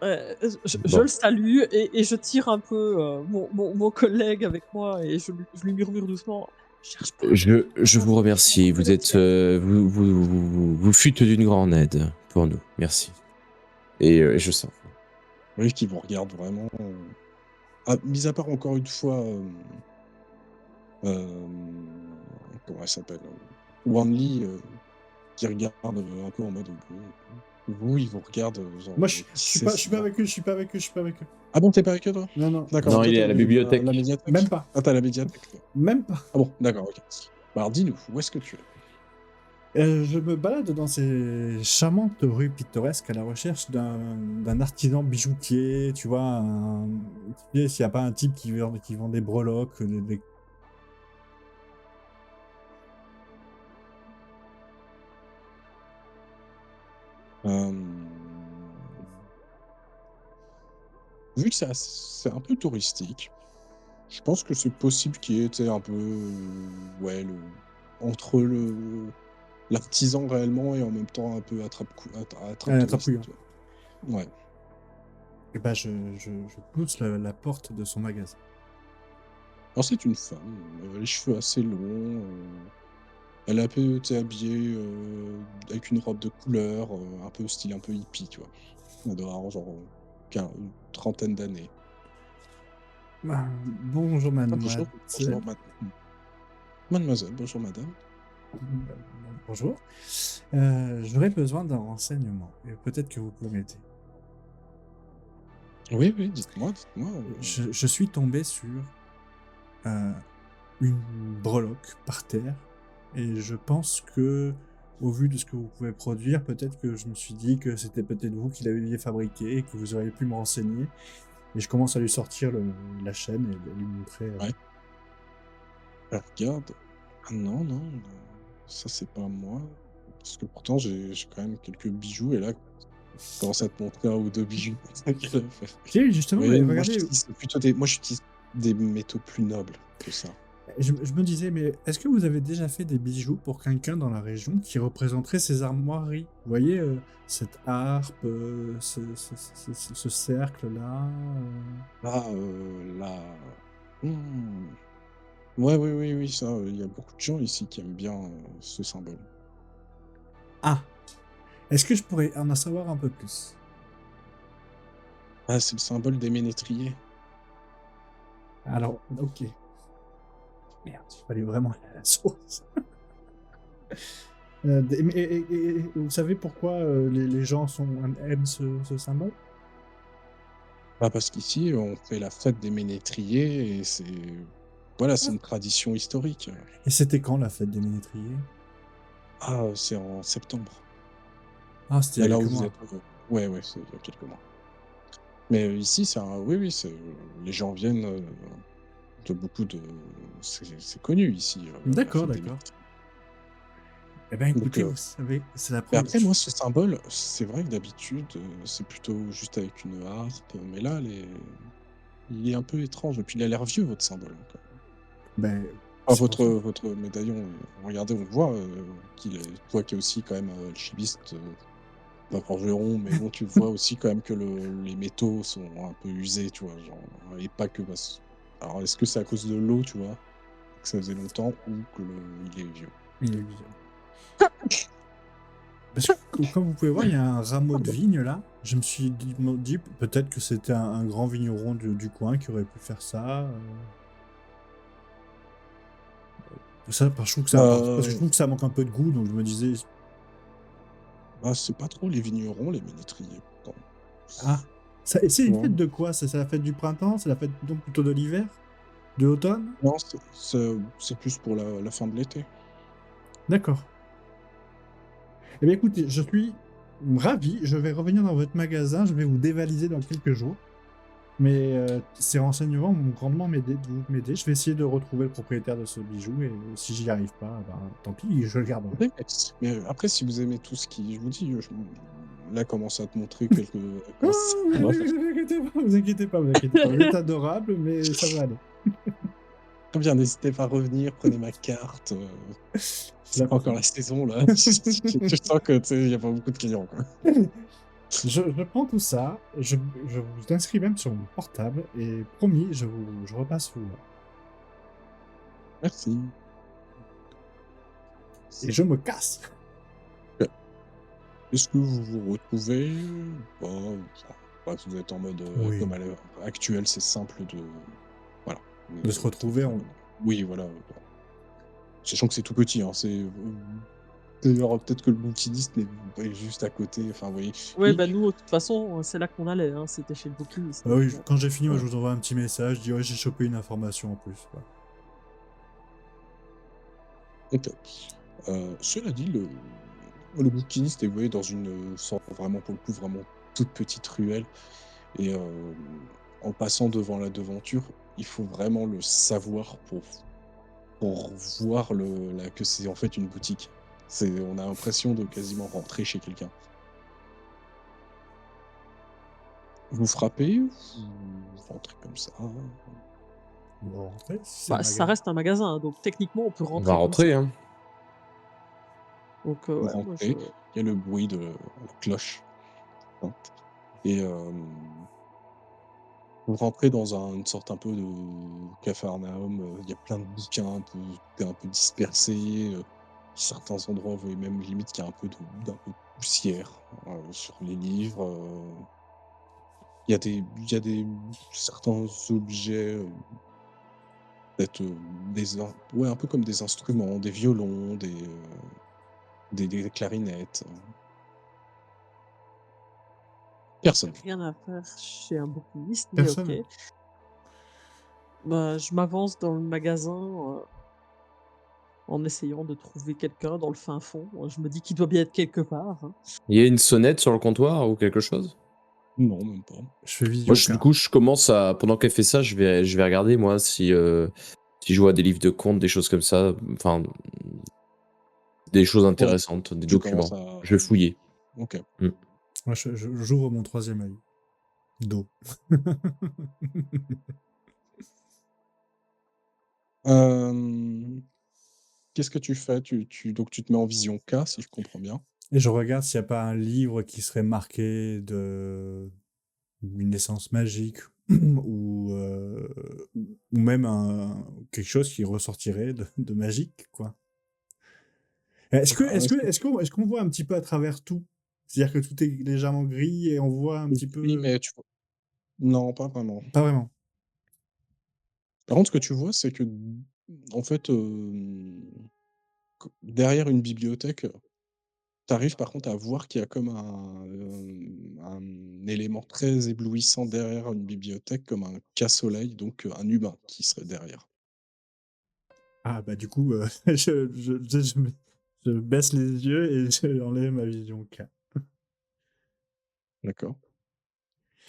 le Je Bon, le salue et je tire un peu, mon collègue avec moi et je lui murmure doucement: «Cherche pas, je vous remercie. c'est Vous le êtes, tien». vous fûtes d'une grande aide pour nous. Merci. Et je sors. oui, qui vous regarde vraiment, ah, mis à part encore une fois, comment elle s'appelle? Wanli, qui regarde, un peu en mode, vous, il vous regarde, genre, Moi, qui c'est je suis pas celui-là? avec eux, je suis pas avec eux, je suis pas avec eux. Ah bon, tu es pas avec eux, toi? Non, non, D'accord, Non, toi, il tu est es à la la bibliothèque. même médiathèque? pas, Ah, tu as la médiathèque, toi? même pas. Ah bon, d'accord, OK. Bah, alors dis-nous, où est-ce que tu es? Je me balade dans ces charmantes rues pittoresques à la recherche d'un artisan bijoutier, tu vois, tu sais, s'il y a pas un type qui vend des breloques, des Hem, vu que c'est un peu touristique, je pense que c'est possible qu'il y ait, tu sais, un peu, ouais, le entre l'artisan réellement et en même temps un peu attrape attrape-couillon. touriste, tu vois? Ouais. Et bah, je pousse la porte de son magasin. Alors c'est une femme, les cheveux assez longs, elle est un peu, tu sais, habillée, avec une robe de couleur, un peu style un peu hippie, tu vois? Elle doit avoir genre, une trentaine d'années. Bah, bonjour Ah bonjour, mademoiselle. bonjour mademoiselle, bonjour madame. Bonjour. J'aurais besoin d'un renseignement et peut-être que vous pouvez m'aider. Oui, oui, dites-moi, Je suis tombé sur euh, une breloque par terre et je pense que, au vu de ce que vous pouvez produire, peut-être que je me suis dit que c'était peut-être vous qui l'aviez fabriqué et que vous auriez pu me renseigner. Et je commence à lui sortir la chaîne et à lui montrer. ouais, elle regarde. Ah non, non, ça c'est pas moi. Parce que pourtant j'ai quand même quelques bijoux et là, je commence à te montrer un ou 2 bijoux qu'elle a fait. Si, justement, mais Oui, regardez, moi j'utilise des métaux plus nobles que ça. je me disais, mais est-ce que vous avez déjà fait des bijoux pour quelqu'un dans la région qui représenterait ces armoiries? Vous voyez, cette harpe, ce cercle-là. Là, là, mmh, ouais, oui, oui, oui, ça, il y a beaucoup de gens ici qui aiment bien, ce symbole. Ah! Est-ce que je pourrais en savoir un peu plus? Ah, c'est le symbole des ménétriers. Alors, ok. Merde, il fallait vraiment aller à la source. Et vous savez pourquoi les gens aiment ce symbole? Bah, parce qu'ici, on fait la fête des ménétriers et voilà, c'est une tradition historique. Et c'était quand la fête des Ménétriers? Ah, c'est en septembre. Ah, c'était il y Et a là quelques où vous mois. êtes, ouais, ouais, c'est il y a quelques mois. Mais, ici, oui, oui, les gens viennent, de beaucoup de c'est connu ici, la D'accord, fête des d'accord. ménétriers. Eh ben, Donc, écoutez, vous savez, c'est la mais première. après moi ce symbole, c'est vrai que d'habitude, c'est plutôt juste avec une harpe, mais là il est un peu étrange et puis il a l'air vieux votre symbole, hein, quand même. Ben, Enfin c'est pour ça. votre médaillon, regardez, on voit, qu'il est toi qui es aussi quand même, alchimiste, pas forgeron, mais bon, tu vois aussi quand même que les métaux sont un peu usés, tu vois? Genre, et pas que parce alors est-ce que c'est à cause de l'eau, tu vois? Que ça faisait longtemps ou que il est vieux? Il est vieux. Parce que, comme vous pouvez voir, il y a un rameau de Pardon. vigne là. Je me dit peut-être que c'était un grand vigneron du coin qui aurait pu faire ça. Ça, je trouve que parce que je Heu, trouve que ça manque un peu de goût, donc je me disais, Bah, c'est pas trop les vignerons, les ménétriers, pourtant. ah, ça, et c'est une Non, fête de quoi? C'est la fête du printemps? C'est la fête donc plutôt de l'hiver? De l'automne? non, c'est plus pour la fin de l'été. D'accord. Eh bien, écoutez, je suis ravi. Je vais revenir dans votre magasin. Je vais vous dévaliser dans quelques jours. Mais ces renseignements vont grandement m'aider. Je vais essayer de retrouver le propriétaire de ce bijou. Et si j'y arrive pas, ben, tant pis, je le garderai. Oui, mais après si vous aimez tout ce qui je vous dis, là, commence à te montrer quelques Ah, ça va. vous inquiétez pas, vous inquiétez pas, vous inquiétez pas. Vous êtes adorable, mais ça va aller. Très bien, n'hésitez pas à revenir, prenez ma carte, Je la c'est pas encore prends. la saison là. Je sens que, tu sais, il y a pas beaucoup de clients, quoi. Je prends tout ça, je vous inscris même sur mon portable et promis, je repasse vous voir. Merci. Et je me casse. Est-ce que vous vous retrouvez ou pas? Enfin, bref, vous êtes en mode, Oui. comme à l'heure actuelle, c'est simple de voilà, De se retrouver, enfin, oui, voilà, sachant que c'est tout petit, hein, d'ailleurs, peut-être que le bouquiniste est juste à côté, enfin, vous voyez? Ouais, Oui, bah, nous, de toute façon, c'est là qu'on allait, hein, c'était chez le bouquiniste, Ah donc oui, quand j'ai fini, moi, ouais, je vous envoie un petit message, je dis ouais, j'ai chopé une information en plus. Voilà. OK. Cela dit, le bouquiniste est, vous voyez, dans une, sorte vraiment, pour le coup, vraiment toute petite ruelle et en passant devant la devanture, il faut vraiment le savoir pour voir que c'est, en fait, une boutique. On a l'impression de quasiment rentrer chez quelqu'un. Vous frappez ou vous rentrez comme ça? Bon, en fait, si c'est un bah, ça magasin. reste un magasin, hein, donc techniquement, on peut On va rentrer comme ça. rentrer, hein. Donc Vous ouais, moi je rentrez, il y a le bruit de la cloche, hein, et Vous rentrez dans une sorte un peu de capharnaüm, il y a plein de bouquins, tout est un peu dispersé, certains endroits, vous voyez même limite qu'il y a d'un peu de poussière, sur les livres, il y a des certains objets, peut-être, des in ouais, un peu comme des instruments, des violons, des clarinettes, personne. Rien à faire chez un bouquiniste, mais OK. Personne. Bah, je m'avance dans le magasin, en essayant de trouver quelqu'un dans le fin fond. Je me dis qu'il doit bien être quelque part, hein. Il y a une sonnette sur le comptoir ou quelque chose? Non, même pas. Je fais Moi, vision du K. coup, je commence à pendant qu'elle fait ça, je vais regarder moi si je vois des livres de contes, des choses comme ça, enfin des choses Ouais, intéressantes, des tu commences documents. à Je vais fouiller. OK. Mmh. Moi, j'ouvre mon troisième œil. D'eau. Hem, qu'est-ce que tu fais? Donc tu te mets en vision K, si je comprends bien? Et je regarde s'il n'y a pas un livre qui serait marqué une essence magique ou même quelque chose qui ressortirait de magique, quoi. Est-ce que Est-ce qu'on voit un petit peu à travers tout? C'est-à-dire que tout est légèrement gris et on voit un petit oui, peu. mais tu vois non, pas vraiment. Pas vraiment. Par contre, ce que tu vois, c'est que, en fait, derrière une bibliothèque, tu arrives par contre à voir qu'il y a comme un élément très éblouissant derrière une bibliothèque, comme un cas-soleil, donc un humain qui serait derrière. Ah bah du coup, je baisse les yeux et j'enlève ma vision K. D'accord?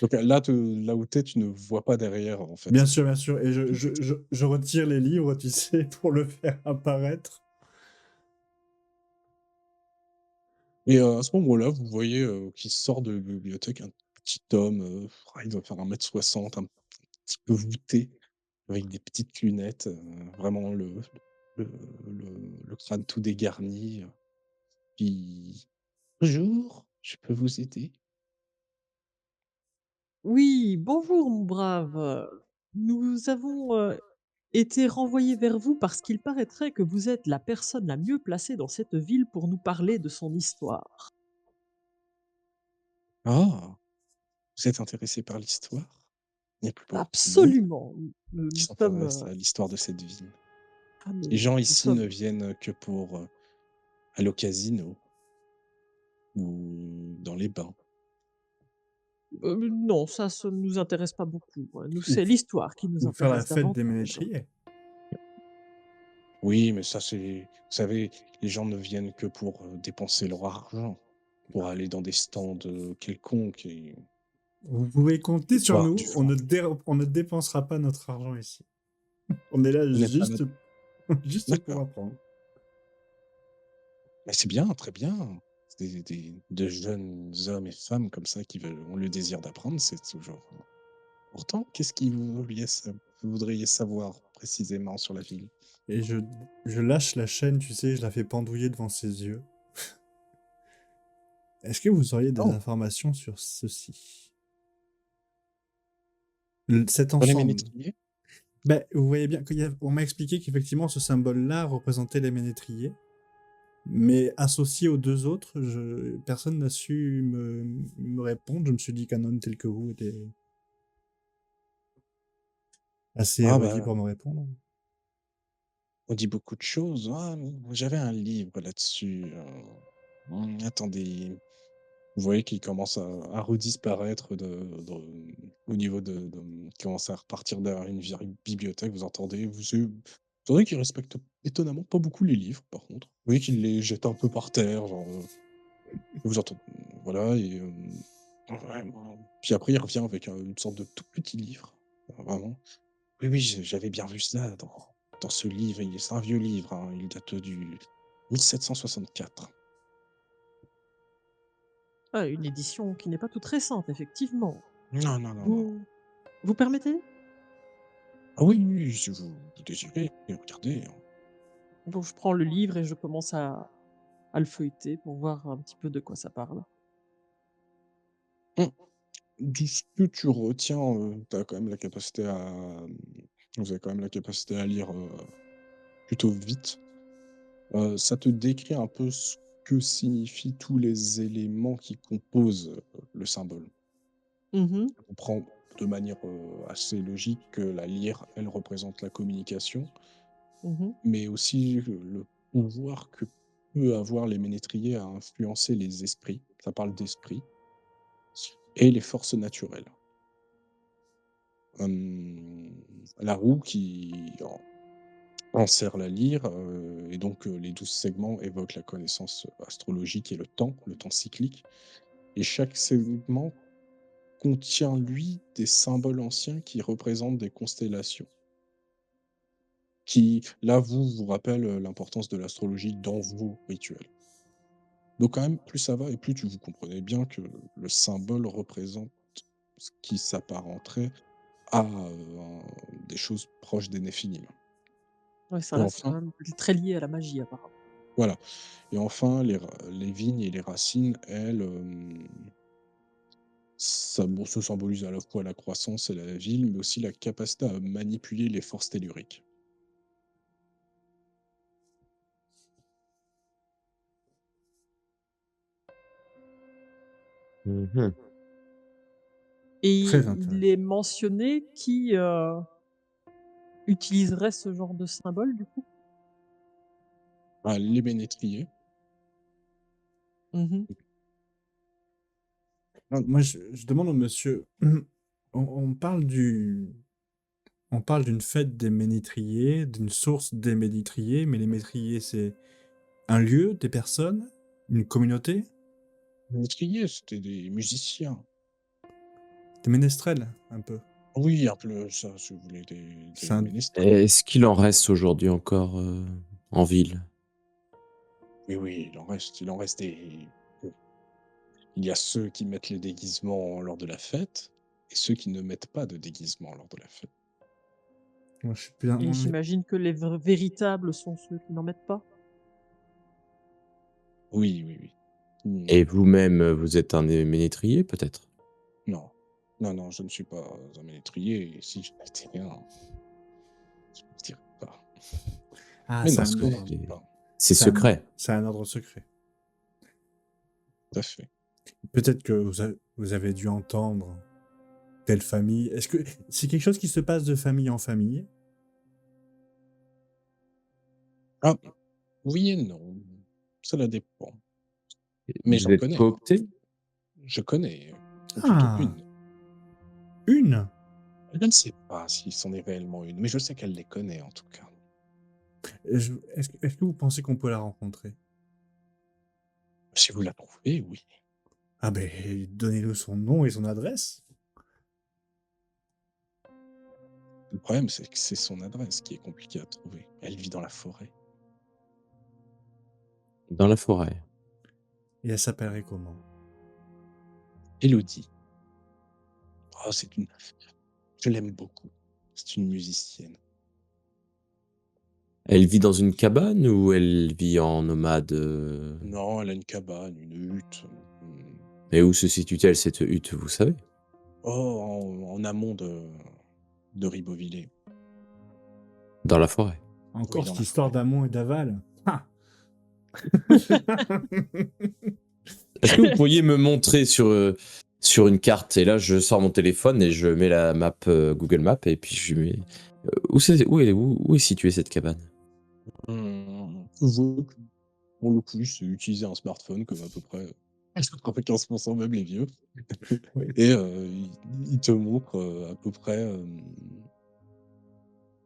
Donc là où tu es, tu ne vois pas derrière, en fait. Bien sûr, et Tout est je retire les livres, tu sais, pour le faire apparaître. et à ce moment-là, vous voyez, qu'il sort de la bibliothèque un petit homme, il doit faire 1,60 m, un petit peu voûté, avec des petites lunettes, vraiment le le crâne tout dégarni, qui: «Bonjour, je peux vous aider?» Oui, bonjour mon brave, nous avons, été renvoyés vers vous parce qu'il paraîtrait que vous êtes la personne la mieux placée dans cette ville pour nous parler de son histoire. «Ah, vous êtes intéressé par l'histoire?» Il n'y a plus beaucoup de monde Absolument, qui nous sommes, s'intéresse à l'histoire de cette ville. Les nous gens nous ici ne sommes viennent que pour, aller au casino ou dans les bains. non, ça ne nous intéresse pas beaucoup, nous, Ou, c'est l'histoire qui nous ou faire la intéresse fête des davantage. ménétriers. Oui, mais ça c'est vous savez, les gens ne viennent que pour, dépenser leur argent, pour aller dans des stands, quelconques et Vous pouvez compter sur boire nous, du vin. on ne dépensera pas notre argent ici. On est là Vous n'êtes pas là juste, juste pour d'accord, apprendre. mais c'est bien, très bien. C'est de jeunes hommes et femmes comme ça qui veulent ont le désir d'apprendre, c'est toujours important. Qu'est-ce que vous voudriez savoir précisément sur la ville? Et je lâche la chaîne, tu sais, je la fais pendouiller devant ses yeux. Est-ce que vous auriez des Oh, informations sur ceci? Cet sur les ensemble. ménétriers? Ben, vous voyez bien on m'a expliqué qu'effectivement ce symbole-là représentait les ménétriers, mais associé aux deux autres, personne n'a su me répondre. Je me suis dit qu'un homme tel que vous était assez Ah érudit bah, pour me répondre. on dit beaucoup de choses. Ah, j'avais un livre là-dessus, attendez. Vous voyez qu'il commence à redisparaître au niveau il commence à repartir derrière une bibliothèque, vous entendez qu'il respecte étonnamment pas beaucoup les livres, par contre. Vous voyez qu'il les jette un peu par terre, genre, vous entendez voilà et vraiment puis après il revient avec une sorte de tout petit livre, vraiment. Oui, oui, j'avais bien vu ça dans ce livre, c'est un vieux livre, hein, il date du 1764. Ah, une édition qui n'est pas toute récente, effectivement. Non, non, non, non. Vous vous permettez? Ah oui, oui, oui, si vous désirez, regardez, hein. Donc je prends le livre et je commence à le feuilleter pour voir un petit peu de quoi ça parle. Mmh. De ce que tu retiens, tu quand même la capacité à, vous avez quand même la capacité à lire, plutôt vite. Ça te décrit un peu ce que signifient tous les éléments qui composent, le symbole. Mmh. On comprend de manière, assez logique que la lyre, elle représente la communication, Mmh. mais aussi le pouvoir que peut avoir les ménétriers à influencer les esprits. Ça parle d'esprit et les forces naturelles. La roue qui enserre la lyre, et donc les 12 segments évoquent la connaissance astrologique et le temps cyclique, et chaque segment contient, lui, des symboles anciens qui représentent des constellations, qui, là, vous rappellent, l'importance de l'astrologie dans vos rituels. Donc quand même, plus ça va et plus vous comprenez bien que le symbole représente ce qui s'apparenterait à, des choses proches des Néphilim. Ouais, ça Et reste quand enfin, même très lié à la magie apparemment. voilà, et enfin les vignes et les racines, elles, ça, bon, ça symbolise à la fois la croissance et la ville, mais aussi la capacité à manipuler les forces telluriques. Mhm. Et Très il intéressant. est mentionné qui, utiliserait ce genre de symbole du coup? Ah, les ménétriers. Mmh. Ah, Moi, je demande au monsieur, on parle on parle d'une fête des ménétriers, d'une source des ménétriers, mais les ménétriers, c'est un lieu, des personnes, une communauté, les ménétriers, c'était des musiciens. des ménestrels, un peu. Oui, un peu ça, si vous voulez, C'est des un... ménestrels. Est-ce qu'il en reste aujourd'hui encore en ville? Oui, oui, il en reste des. Il y a ceux qui mettent les déguisements lors de la fête et ceux qui ne mettent pas de déguisement lors de la fête. Moi, je suis plus un... Et j'imagine que les véritables sont ceux qui n'en mettent pas? Oui, oui, oui. Et Mmh, vous-même, vous êtes un ménétrier, peut-être? non. Non, non, je ne suis pas un ménétrier, et si je l'étais un, je ne le dirais pas. Ah, Mais c'est non, Parce un que je ne le ordre. dis pas. c'est secret. C'est un ordre secret. Tout à fait. Peut-être que vous avez dû entendre telle famille. Est-ce que c'est quelque chose qui se passe de famille en famille? Ah, oui et non, cela dépend. Mais Vous j'en êtes connais, coopté? je connais, ou plutôt Ah, une. une. Je ne sais pas si c'en est réellement une, mais je sais qu'elle les connaît en tout cas. Est-ce que vous pensez qu'on peut la rencontrer? Si vous la trouvez, oui. Ah ben, donnez-nous son nom et son adresse. Le problème, c'est que c'est son adresse qui est compliquée à trouver. Elle vit dans la forêt. Dans la forêt. Et elle s'appellerait comment? Élodie. Oh, je l'aime beaucoup. C'est une musicienne. Elle vit dans une cabane ou elle vit en nomade Non, elle a une cabane, une hutte. Et où se situe-t-elle cette hutte, vous savez? Oh, en amont de Ribeauvillé. Dans la forêt. Oui, Encore dans cette la histoire forêt. d'amont et d'aval. Ah. Est-ce que vous pourriez me montrer sur une carte? Et là, je sors mon téléphone et je mets la map Google Maps et puis je mets où est située cette cabane? Vous, pour le coup, c'est utiliser un smartphone comme à peu près 95% même les vieux. Oui. Et il te montre, à peu près,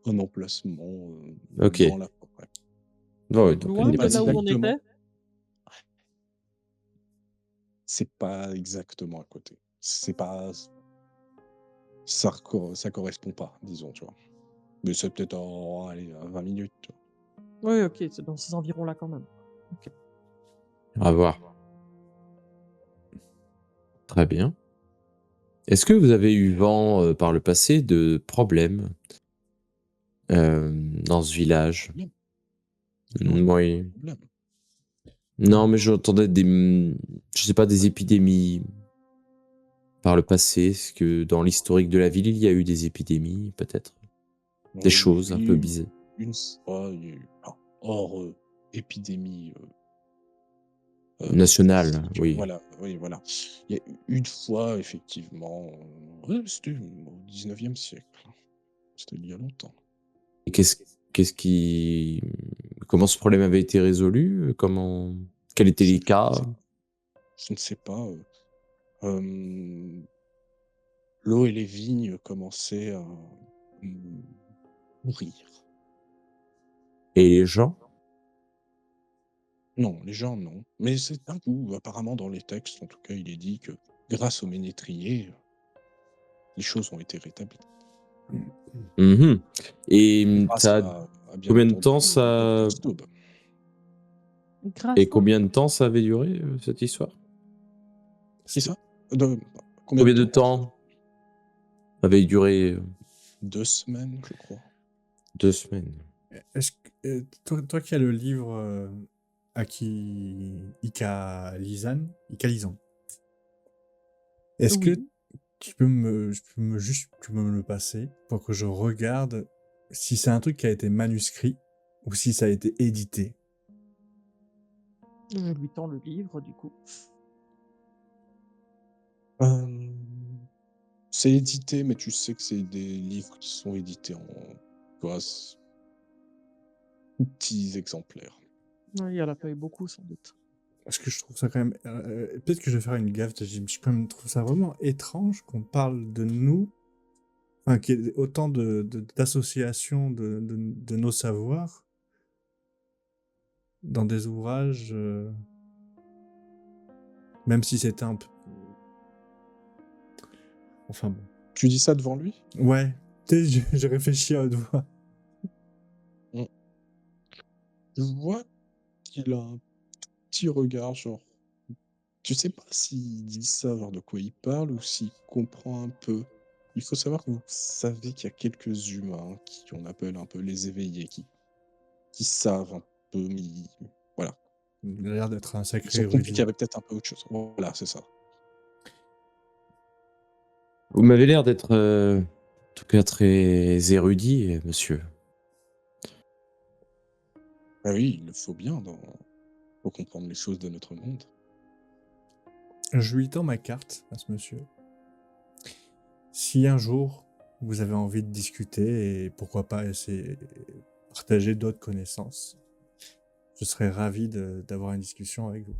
un emplacement, Ok. dans la forêt. Non, ouais, donc elle Loin n'est de pas là si où loin. on était? C'est pas exactement à côté. C'est pas ça correspond pas, disons, tu vois? Mais c'est peut-être allez, à 20 minutes, tu vois? Oui, OK, c'est dans ces environs-là quand même. OK. À voir. Très bien. Est-ce que vous avez eu vent par le passé de problèmes dans ce village? Problème? Non, non, pas de Oui. problème. Non, mais j'entendais je sais pas, des épidémies par le passé? Est-ce que dans l'historique de la ville, il y a eu des épidémies, peut-être? Des choses un peu Oui, bizarres? une fois, il y a eu, hors épidémie Nationales, classique, oui. voilà, oui, voilà. Il y a eu une fois, effectivement, ouais, c'était au 19e siècle. C'était il y a longtemps. Et qu'est-ce qui comment ce problème avait été résolu? Comment quels étaient Je les ne cas? sais, je ne sais pas. Euh, L'eau et les vignes commençaient à mm, mourir. Et les gens? Non, les gens, non. Mais c'est un coup, apparemment, dans les textes, en tout cas, il est dit que grâce au ménétrier, les choses ont été rétablies. Mmh. Et Et grâce ça a bien combien de entendu, temps au docteur ça Staub. Grâce et quoi? combien de temps ça avait duré, cette histoire? Qui ça? De combien de Combien de temps? temps avait duré, 2 semaines, je crois. 2 semaines? Est-ce que, toi qui as le livre Ika Lisan, est-ce que Oui, tu peux me le passer pour que je regarde si c'est un truc qui a été manuscrit ou si ça a été édité? je lui tends le livre du coup. C'est édité, mais tu sais que c'est des livres qui sont édités en, tu vois, petits exemplaires. Oui, elle a pas eu beaucoup sans doute. Parce que je trouve ça quand même. Peut-être que je vais faire une gaffe, je quand même trouve ça vraiment étrange qu'on parle de nous, enfin, qu'il y ait autant d'associations de nos savoirs dans des ouvrages, même si c'était un peu. Enfin bon. Tu dis ça devant lui? Ouais, tu sais, j'ai réfléchi à haute voix. Mmh. Je vois qu'il a un petit regard, genre, tu sais pas s'il dit ça, genre de quoi il parle ou s'il comprend un peu. Il faut savoir que vous savez qu'il y a quelques humains qui on appelle un peu les éveillés, qui savent un peu, mais voilà. Il a l'air d'être un sacré Ils ont compris qu'il y érudit. avait peut-être un peu autre chose. Voilà, c'est ça. Vous m'avez l'air d'être, en tout cas très érudit, monsieur. Ah oui, il le faut bien pour comprendre les choses de notre monde. Je lui tends ma carte à ce monsieur. Si un jour vous avez envie de discuter et pourquoi pas essayer de partager d'autres connaissances, je serais ravi d'avoir une discussion avec vous.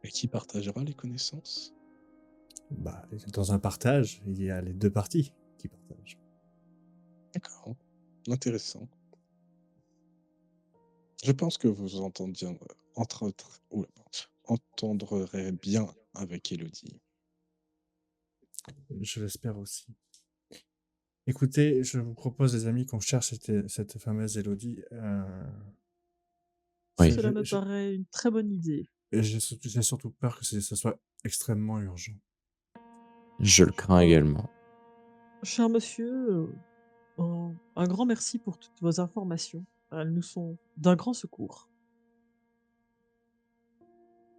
Et qui partagera les connaissances? Bah, dans un partage, il y a les deux parties qui partagent. D'accord, intéressant. Je pense que vous entendiez, entre autres, oula, pardon, entendrez bien avec Elodie. Je l'espère aussi. Écoutez, je vous propose, les amis, qu'on cherche cette fameuse Elodie. Oui. Cela me paraît une très bonne idée. J'ai surtout peur que ce soit extrêmement urgent. Je le crains également. Cher monsieur, un grand merci pour toutes vos informations. Elles nous sont d'un grand secours.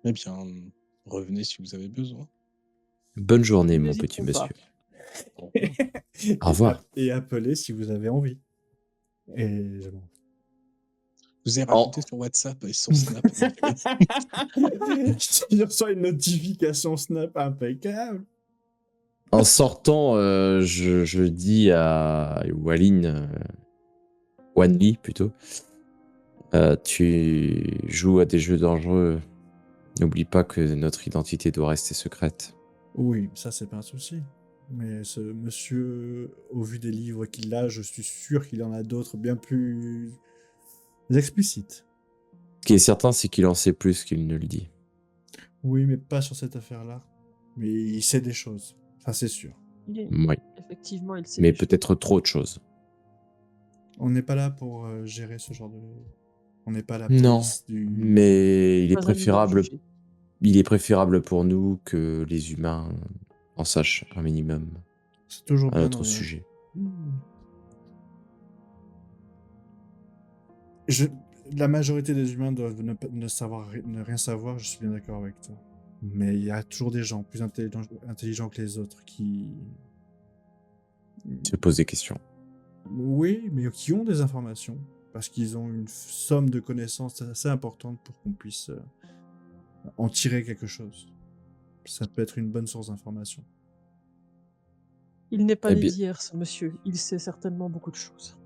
Eh bien, revenez si vous avez besoin. Bonne journée, Nous mon petit n'hésiterons pas. monsieur. Au revoir. Et appelez si vous avez envie. Et je m'en Je vous ai En rajouté sur WhatsApp et sur Snap. Je reçois une notification Snap impeccable. en sortant, je dis à Walin, Wanli plutôt, tu joues à des jeux dangereux. N'oublie pas que notre identité doit rester secrète. Oui, ça c'est pas un souci. Mais ce monsieur, au vu des livres qu'il a, je suis sûr qu'il en a d'autres bien plus explicites. Ce qui est certain, c'est qu'il en sait plus qu'il ne le dit. Oui, mais pas sur cette affaire-là. Mais il sait des choses. Ça c'est sûr. Oui, Effectivement, il sait mais des choses. peut-être trop de choses. On n'est pas là pour gérer ce genre de... On n'est pas la Non, police du... mais il est Pas à nous de préférable. juger. Il est préférable pour nous que les humains en sachent un minimum C'est toujours à bien. notre sujet. La majorité des humains doivent ne rien savoir, je suis bien d'accord avec toi. Mais il y a toujours des gens plus intelligents que les autres qui... Se pose des questions. Oui, mais qui ont des informations. Parce qu'ils ont une somme de connaissances assez importante pour qu'on puisse en tirer quelque chose. Ça peut être une bonne source d'information. Il n'est pas Eh né bien, d'hier, ce monsieur. Il sait certainement beaucoup de choses.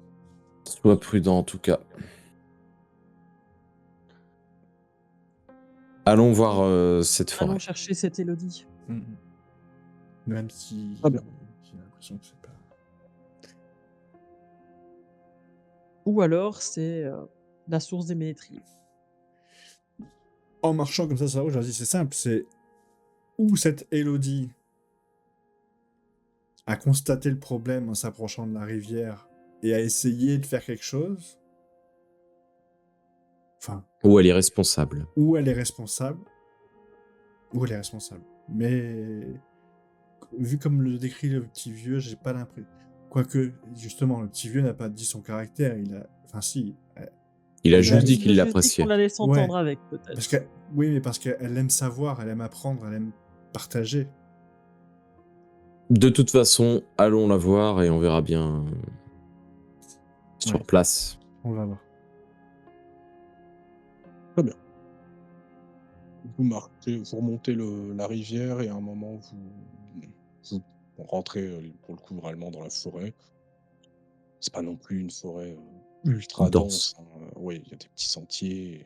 sois prudent en tout cas. Allons voir cette Allons forêt. chercher cette Élodie. Mhm. Même si Très bien. j'ai l'impression que c'est pas... Ou alors, c'est la source des ménétriers. En marchant comme ça sur la route, je leur dis, c'est simple, c'est où cette Élodie a constaté le problème en s'approchant de la rivière et a essayé de faire quelque chose, enfin, Où elle est responsable. où elle est responsable, où elle est responsable. Mais vu comme le décrit le petit vieux, j'ai pas l'impression. Quoique, justement, le petit vieux n'a pas dit son caractère, il a... Enfin si, Il a Il juste a dit Il a qu'il juste dit l'appréciait. qu'on allait s'entendre Ouais. avec, peut-être. parce que... Oui, mais parce qu'elle aime savoir, elle aime apprendre, elle aime partager. De toute façon, allons la voir et on verra bien sur Ouais. place. On va voir. Très bien. Vous remontez la rivière et à un moment, vous rentrez, pour le coup, vraiment dans la forêt. C'est pas non plus une forêt ultra Dense. dense, hein. Oui, il y a des petits sentiers.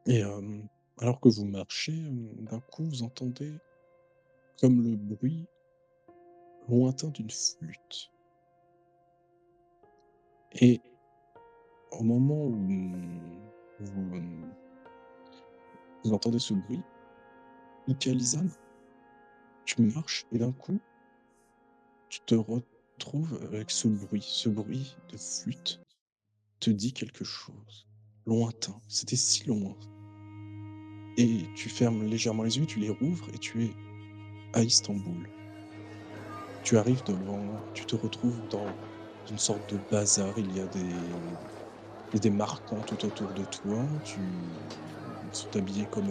Et alors que vous marchez, d'un coup, vous entendez comme le bruit lointain d'une flûte. Et au moment où vous entendez ce bruit, Icalizan, tu marches et d'un coup, tu te retrouves avec ce bruit de flûte te dit quelque chose. Lointain, c'était si loin. Et tu fermes légèrement les yeux, tu les rouvres et tu es à Istanbul. Tu arrives tu te retrouves dans une sorte de bazar, il y a des marchands tout autour de toi, ils sont habillés comme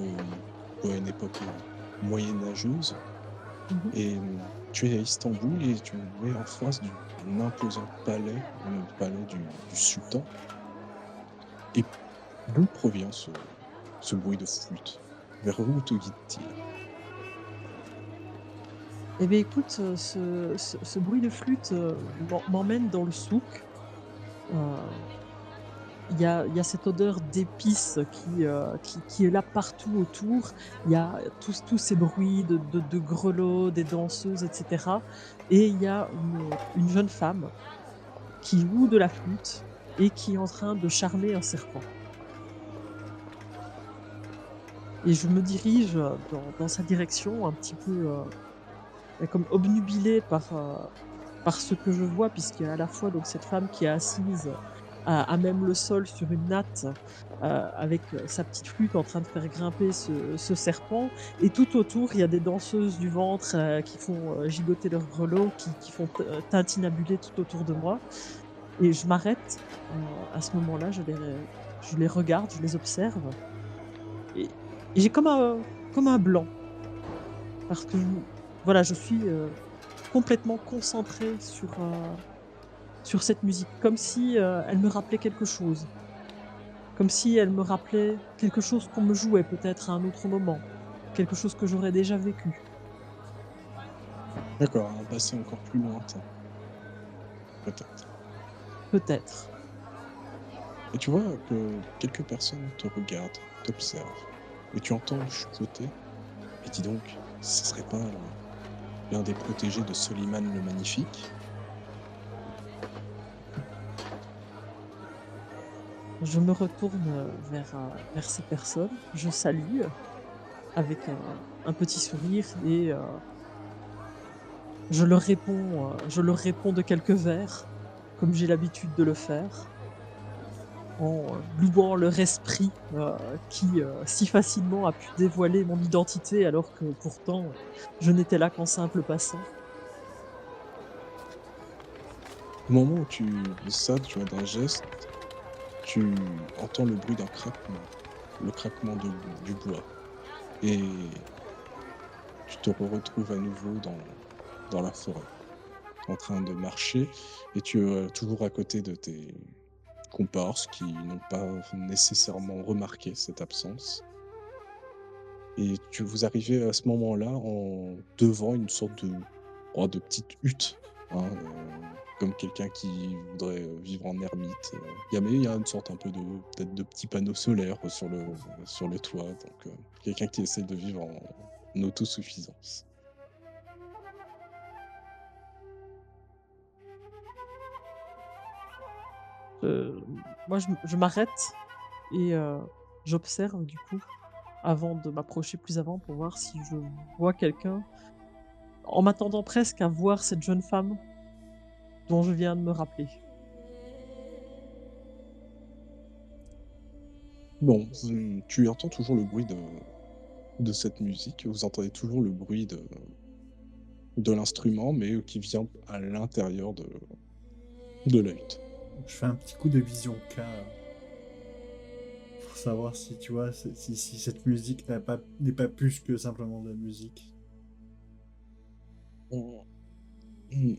à une époque moyenâgeuse. Mhm. Et tu es à Istanbul et tu es en face d'un imposant palais, le palais du sultan. Et d'où provient ce bruit de flûte? Vers où te guide-t-il? Eh bien, écoute, ce bruit de flûte m'emmène dans le souk. Euh, Il y a cette odeur d'épices qui est là partout autour. Il y a tous ces bruits de grelots, des danseuses, etc. Et il y a une jeune femme qui joue de la flûte et qui est en train de charmer un serpent. Et je me dirige dans sa direction, un petit peu comme obnubilée par ce que je vois, puisqu'il y a à la fois donc cette femme qui est assise à même le sol sur une natte avec sa petite flûte en train de faire grimper ce serpent, et tout autour il y a des danseuses du ventre qui font gigoter leurs grelots, qui font tintinabuler tout autour de moi, et je m'arrête à ce moment-là, je les regarde, je les observe, et, et j'ai comme un blanc, parce que voilà, je suis complètement concentrée sur cette musique, comme si elle me rappelait quelque chose. Comme si elle me rappelait quelque chose qu'on me jouait peut-être à un autre moment. Quelque chose que j'aurais déjà vécu. D'accord, un passé encore plus lointain, peut-être. Peut-être. Et tu vois que quelques personnes te regardent, t'observent, et tu entends chuchoter. Et dis donc, ce serait pas l'un des protégés de Soliman le Magnifique? Je me retourne vers ces personnes. Je salue avec un petit sourire et je leur réponds de quelques vers, comme j'ai l'habitude de le faire, en louant leur esprit qui si facilement a pu dévoiler mon identité alors que pourtant je n'étais là qu'en simple passant. Au moment où tu dis ça, tu vois, d'un geste, tu entends le bruit d'un craquement, le craquement du bois. et tu te retrouves à nouveau dans la forêt, en train de marcher et tu es toujours à côté de tes comparses qui n'ont pas nécessairement remarqué cette absence. Et vous arrivez à ce moment-là devant une sorte de petite hutte, hein, comme quelqu'un qui voudrait, vivre en ermite, il y a une sorte un peu peut-être de petits panneaux solaires sur le toit, donc quelqu'un qui essaie de vivre en autosuffisance. Heu, Moi, je m'arrête et j'observe du coup, avant de m'approcher plus avant pour voir si je vois quelqu'un, en m'attendant presque à voir cette jeune femme dont je viens de me rappeler. Bon, tu entends toujours le bruit de cette musique, vous entendez toujours le bruit de l'instrument, mais qui vient à l'intérieur de la hutte. Je fais un petit coup de vision K pour savoir si tu vois si cette musique n'est pas plus que simplement de la musique. Mmh. Mmh.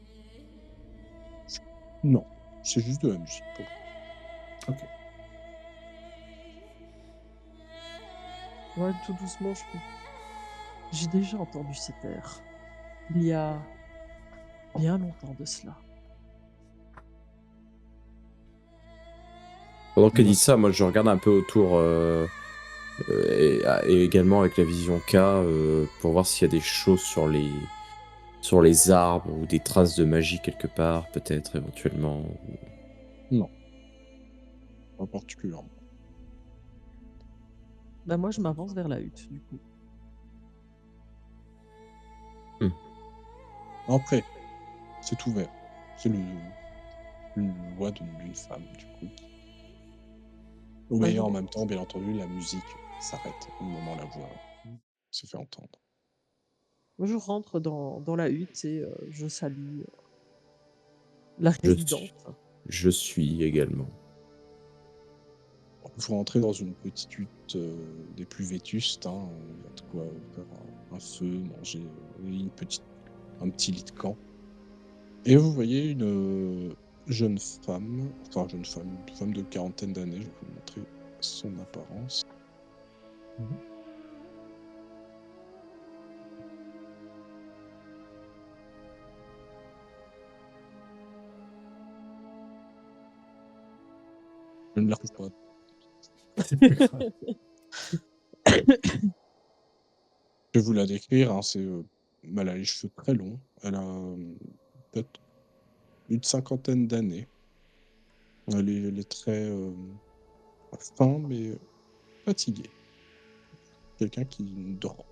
Non, c'est juste de la musique pour Ok. Ouais, tout doucement, je fais: «J'ai déjà entendu cet air, il y a bien longtemps de cela». Pendant qu'elle Ouais. dit ça, moi je regarde un peu autour et également avec la vision K pour voir s'il y a des choses sur les arbres ou des traces de magie quelque part, peut-être éventuellement. non, pas particulièrement. Bah, moi, je m'avance vers la hutte, du coup. Après, c'est ouvert. C'est une voix d'une femme, du coup. Bah, Mais je en même temps, bien entendu, la musique s'arrête au moment où la voix se fait entendre. moi, je rentre dans la hutte et je salue, la Je résidente. suis, je suis également. Vous rentrez dans une petite hutte, des plus vétustes, hein, il y a de quoi faire un feu, manger, un petit lit de camp. Et vous voyez une jeune femme, une femme de quarantaine d'années, je vais vous montrer son apparence. Je ne la retrouve pas. C'est pas grave. Je vais vous la décrire, hein, elle a les cheveux très longs, elle a, peut-être une cinquantaine d'années. Les traits, fins mais fatigués. Quelqu'un qui dort.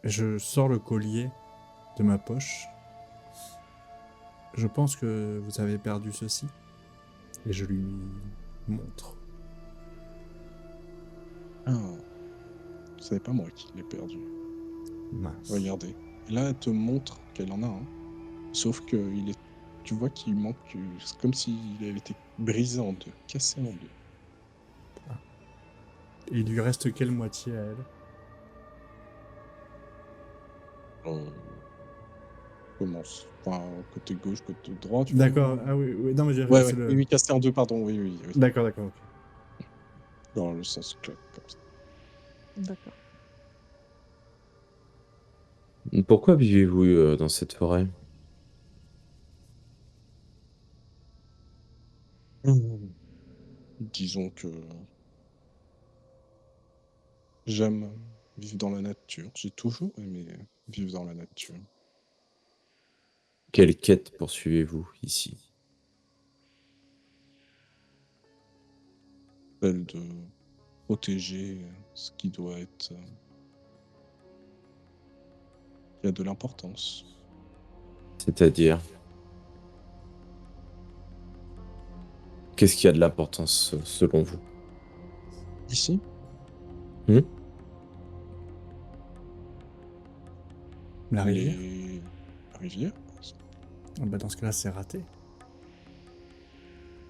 Je sors le collier de ma poche. Je pense que vous avez perdu ceci. Et je lui montre. Ah, c'est pas moi qui l'ai perdu. Mince. Regardez. Et là, elle te montre qu'elle en a un, sauf que tu vois qu'il manque, c'est comme s'il avait été brisé en 2, cassé en 2. Et il lui reste quelle moitié à elle? Heu, Commence enfin, côté gauche, côté droit, tu veux dire? D'accord, ah oui, oui, non mais Ouais, c'est ouais, oui, le... oui, cassé en 2, pardon, oui, oui, oui. D'accord, d'accord, ok. Dans le sens clap, comme ça. D'accord. Pourquoi vivez-vous dans cette forêt? Mmh. Disons que j'aime vivre dans la nature. J'ai toujours aimé vivre dans la nature. Quelle quête poursuivez-vous ici? Celle de protéger, ce qui doit être, qui a de l'importance. C'est-à-dire, qu'est-ce qui a de l'importance selon vous? Ici, Hmm. La rivière? les rivières. Ah bah dans ce cas-là, c'est raté.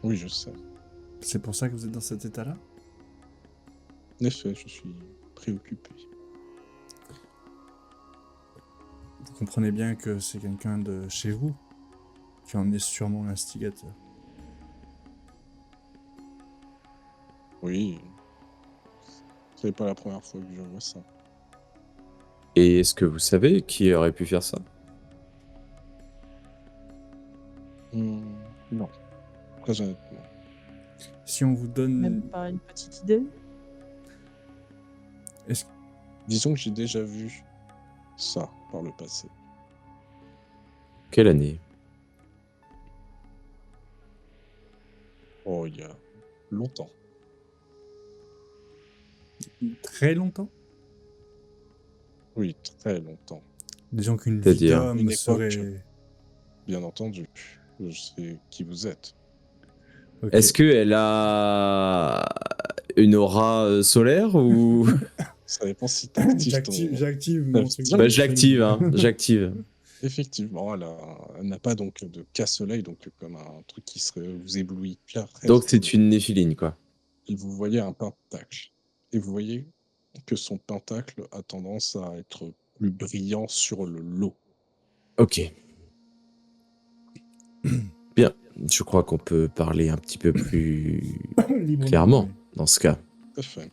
Oui, je sais. C'est pour ça que vous êtes dans cet état-là? En effet, je suis préoccupé. Vous comprenez bien que c'est quelqu'un de chez vous qui en est sûrement l'instigateur. Oui, c'est pas la première fois que je vois ça. Et est-ce que vous savez qui aurait pu faire ça? Non, très honnêtement. Si on vous donne... Même pas une petite idée? Est-ce... Disons que j'ai déjà vu ça par le passé. Quelle année? Oh, il y a longtemps. Très longtemps? Oui, très longtemps. Disons qu'une vie C'est-à-dire d'homme une époque. serait... Bien entendu, je sais qui vous êtes. Ok. Est-ce qu'elle a une aura solaire ou... Ça dépend si t'actives J'active Bah, mon truc. bah, Bah, je l'active, hein, j'active. Effectivement, elle n'a pas donc de cas-soleil, donc comme un truc qui serait vous éblouit. Donc c'est une néphiline, quoi. Et vous voyez un pentacle. Et vous voyez que son pentacle a tendance à être plus brillant sur le lot. Ok. Bien, je crois qu'on peut parler un petit peu plus Librement, clairement oui. dans ce cas. Tout à fait.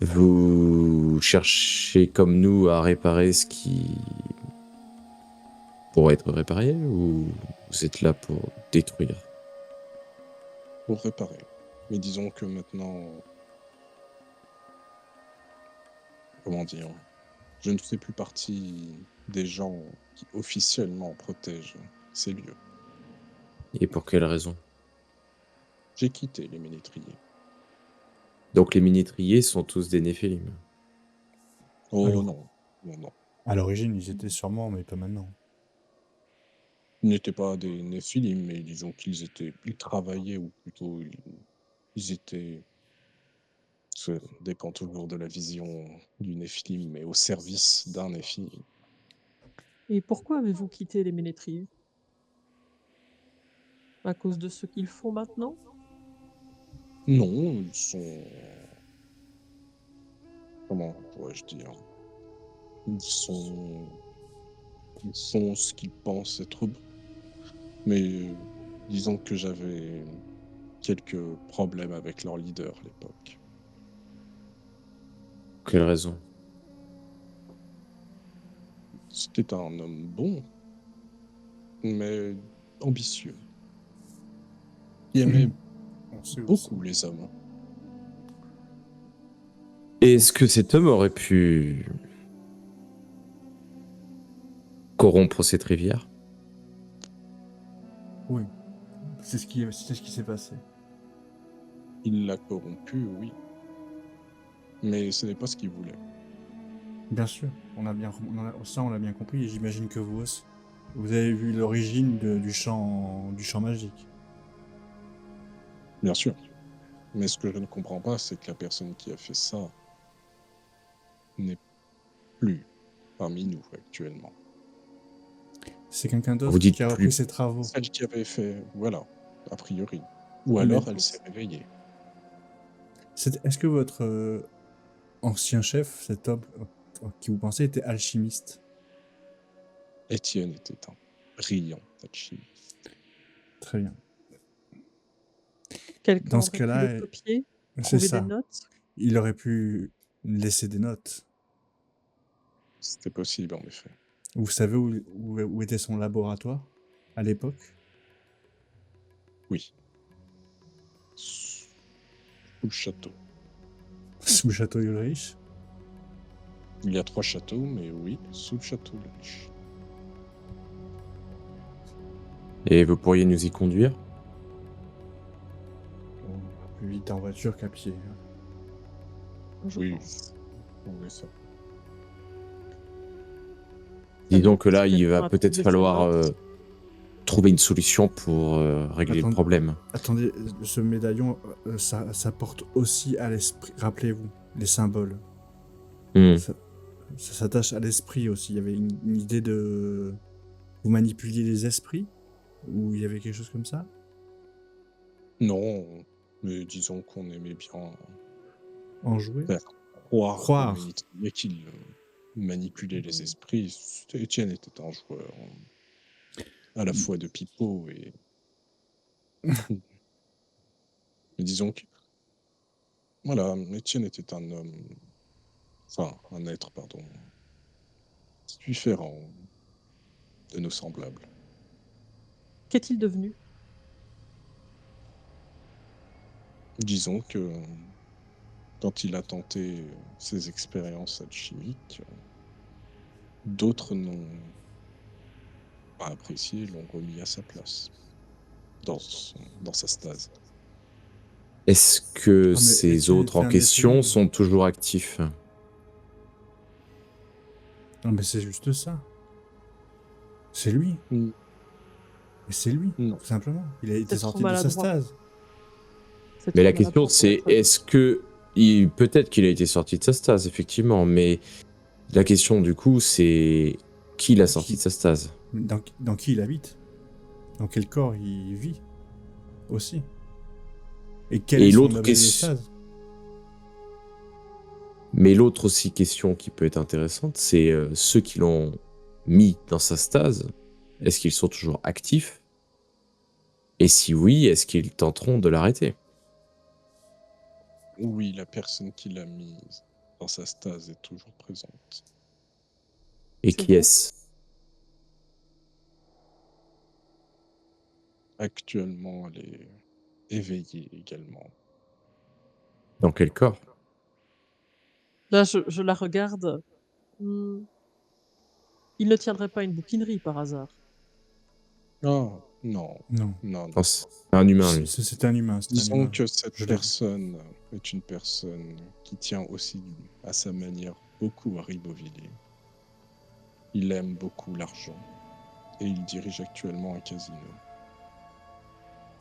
Vous cherchez comme nous à réparer ce qui pourrait être réparé ou vous êtes là pour détruire? Pour réparer. Mais disons que maintenant, comment dire, je ne fais plus partie des gens qui officiellement protègent ces lieux. Et pour quelle raison? J'ai quitté les Ménétriers. Donc les minitriers sont tous des néphilim. Oh Alors. non, non, non. À l'origine, ils étaient sûrement, mais pas maintenant. Ils n'étaient pas des Néphilim, mais disons ils travaillaient, ou plutôt ils étaient, ça dépend toujours de la vision du Néphilim, mais au service d'un Néphilim. Et pourquoi avez-vous quitté les Ménétriers? À cause de ce qu'ils font maintenant? Non, ils sont, comment pourrais-je dire, ils sont, ils font ce qu'ils pensent être bon. Mais disons que j'avais quelques problèmes avec leur leader à l'époque. Quelle raison? C'était un homme bon, mais ambitieux. Il aimait On sait beaucoup les hommes. Est-ce que cet homme aurait pu corrompre cette rivière? Oui. C'est ce qui s'est passé. Il l'a corrompu, oui. Mais ce n'est pas ce qu'il voulait. Bien sûr, ça on l'a bien compris, et j'imagine que vous aussi. Vous avez vu l'origine du champ magique. Bien sûr. Mais ce que je ne comprends pas, c'est que la personne qui a fait ça n'est plus parmi nous actuellement. C'est quelqu'un d'autre Vous dites qui a repris plus. ses travaux. Celle qui avait fait, voilà, a priori. Ou Oui, alors mais- elle s'est réveillée. Est-ce que votre ancien chef, cet homme qui vous pensez, était alchimiste? Étienne était un brillant alchimiste. Très bien. Quelqu'un Dans ce aurait pu cas-là, le copier, c'est trouver des ça. notes? Il aurait pu laisser des notes. C'était possible, en effet. Vous savez où était son laboratoire à l'époque? Oui. Sous le château. Sous le château Ulrich? Il y a 3 châteaux, mais oui, sous le château Ulrich. Et vous pourriez nous y conduire? On va plus vite en voiture qu'à pied. Je Oui, pense. oui, ça. Disons que là, Si il va quelqu'un a peut-être trouvé falloir ses notes. trouver une solution pour régler le Attends. problème. Attendez, ce médaillon, ça porte aussi à l'esprit. Rappelez-vous, les symboles. Hmm. Ça s'attache à l'esprit aussi. Il y avait une idée de... Vous manipuliez les esprits? Ou il y avait quelque chose comme ça? Non, mais disons qu'on aimait bien En jouer? faire croire au Croire. ménétrier qu'il manipulait les esprits. Étienne était un joueur à la fois de pipeau et... Mais disons que, voilà, Étienne était un homme, enfin, un être, pardon, différent de nos semblables. Qu'est-il devenu? Disons que quand il a tenté ses expériences alchimiques, d'autres n'ont pas apprécié, l'ont remis à sa place dans sa stase. Est-ce que Ah, mais ces Étienne autres était en un question essayé. sont toujours actifs? Non, mais c'est juste ça. C'est lui. Mm, Mais c'est lui, Non. tout simplement. Il a été C'est trop sorti de sa maladroit. stase. C'est Mais trop la question, maladroit pour c'est être- est-ce que peut-être qu'il a été sorti de sa stase, effectivement, mais la question du coup, c'est qui l'a sorti Qui- de sa stase? Dans qui il habite? Dans quel corps il vit aussi? Et quel Et est son l'autre objet de question, stase? mais l'autre aussi question qui peut être intéressante, c'est ceux qui l'ont mis dans sa stase, est-ce qu'ils sont toujours actifs? Et si oui, est-ce qu'ils tenteront de l'arrêter? Oui, la personne qui l'a mise dans sa stase est toujours présente. Et C'est qui vous? est-ce? Actuellement, elle est éveillée également. Dans quel corps? Là, je la regarde. Hmm, il ne tiendrait pas une bouquinerie par hasard. Ah, non, Non. non, Non, non. c'est un humain, lui. C'est un humain, c'est un Disons humain. que cette Je l'ai vu. personne est une personne qui tient aussi, à sa manière, beaucoup à Ribeauvillé. Il aime beaucoup l'argent et il dirige actuellement un casino.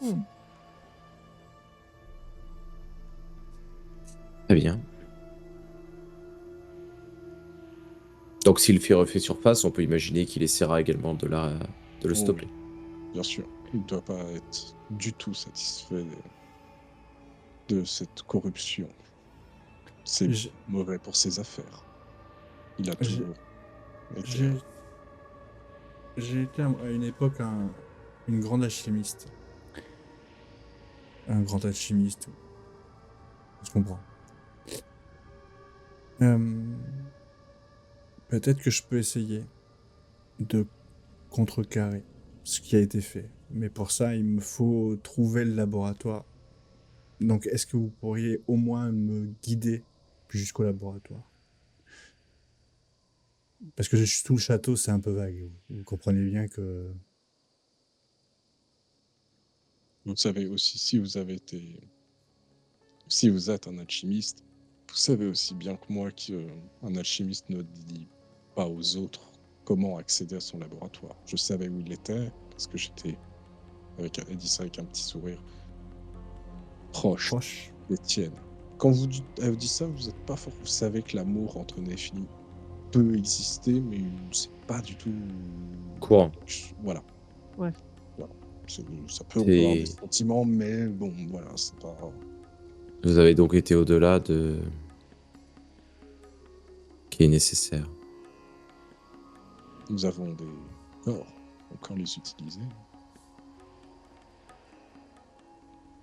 Hmm. Très bien. Donc s'il fait refait surface, on peut imaginer qu'il essaiera également de le Oh stopper. oui, bien sûr. Il ne doit pas être du tout satisfait de cette corruption. C'est J'ai- mauvais pour ses affaires. Il a J'ai toujours été j'ai- j'ai été à une époque une grande alchimiste. Un grand alchimiste. On se comprend. Peut-être que je peux essayer de contrecarrer ce qui a été fait. Mais pour ça, il me faut trouver le laboratoire. Donc, est-ce que vous pourriez au moins me guider jusqu'au laboratoire? Parce que tout le château, c'est un peu vague. Vous comprenez bien que... Vous savez aussi, si vous êtes un alchimiste, vous savez aussi bien que moi qu'un alchimiste ne dit pas aux autres comment accéder à son laboratoire. Je savais où il était, parce que j'étais, elle dit ça avec un petit sourire, proche Proche. d'Étienne. Quand elle vous dit ça, vous n'êtes pas fort. Vous savez que l'amour entre Néphilim peut exister, mais c'est pas du tout... Courant. Voilà. Ouais. Voilà. Ça peut avoir des C'est- sentiments, mais bon, voilà, c'est pas... Vous avez donc été au-delà de qui est nécessaire. Nous avons des corps, encore les utiliser.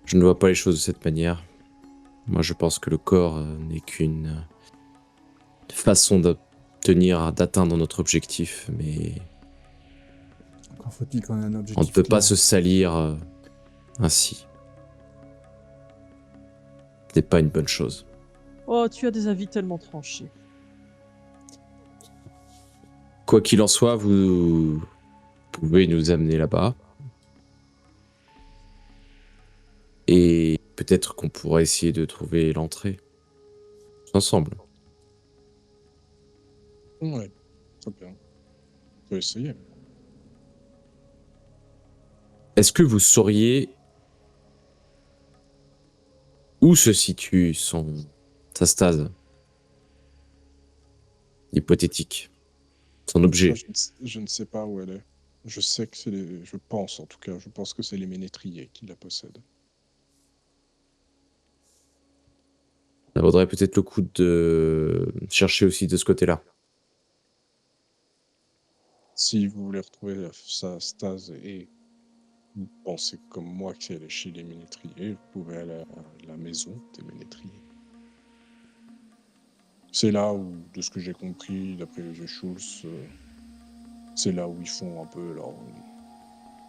Je ne vois pas les choses de cette manière. Moi, je pense que le corps n'est qu'une façon d'atteindre notre objectif, mais Encore faut-il qu'on ait un on objectif ne peut pas clair. se salir ainsi. Ce n'est pas une bonne chose. Oh, tu as des avis tellement tranchés. Quoi qu'il en soit, vous pouvez nous amener là-bas. Et peut-être qu'on pourra essayer de trouver l'entrée. Ensemble. Ouais, très bien. On peut essayer. Est-ce que vous sauriez où se situe sa stase hypothétique, son objet? Je ne sais pas où elle est. Je sais que je pense en tout cas, je pense que c'est les ménétriers qui la possèdent. Ça vaudrait peut-être le coup de chercher aussi de ce côté-là. Si vous voulez retrouver sa stase et vous pensez comme moi qu'elle est chez les ménétriers, vous pouvez aller à la maison des ménétriers. C'est là où, de ce que j'ai compris, d'après les vieux Schulz, c'est là où ils font un peu leur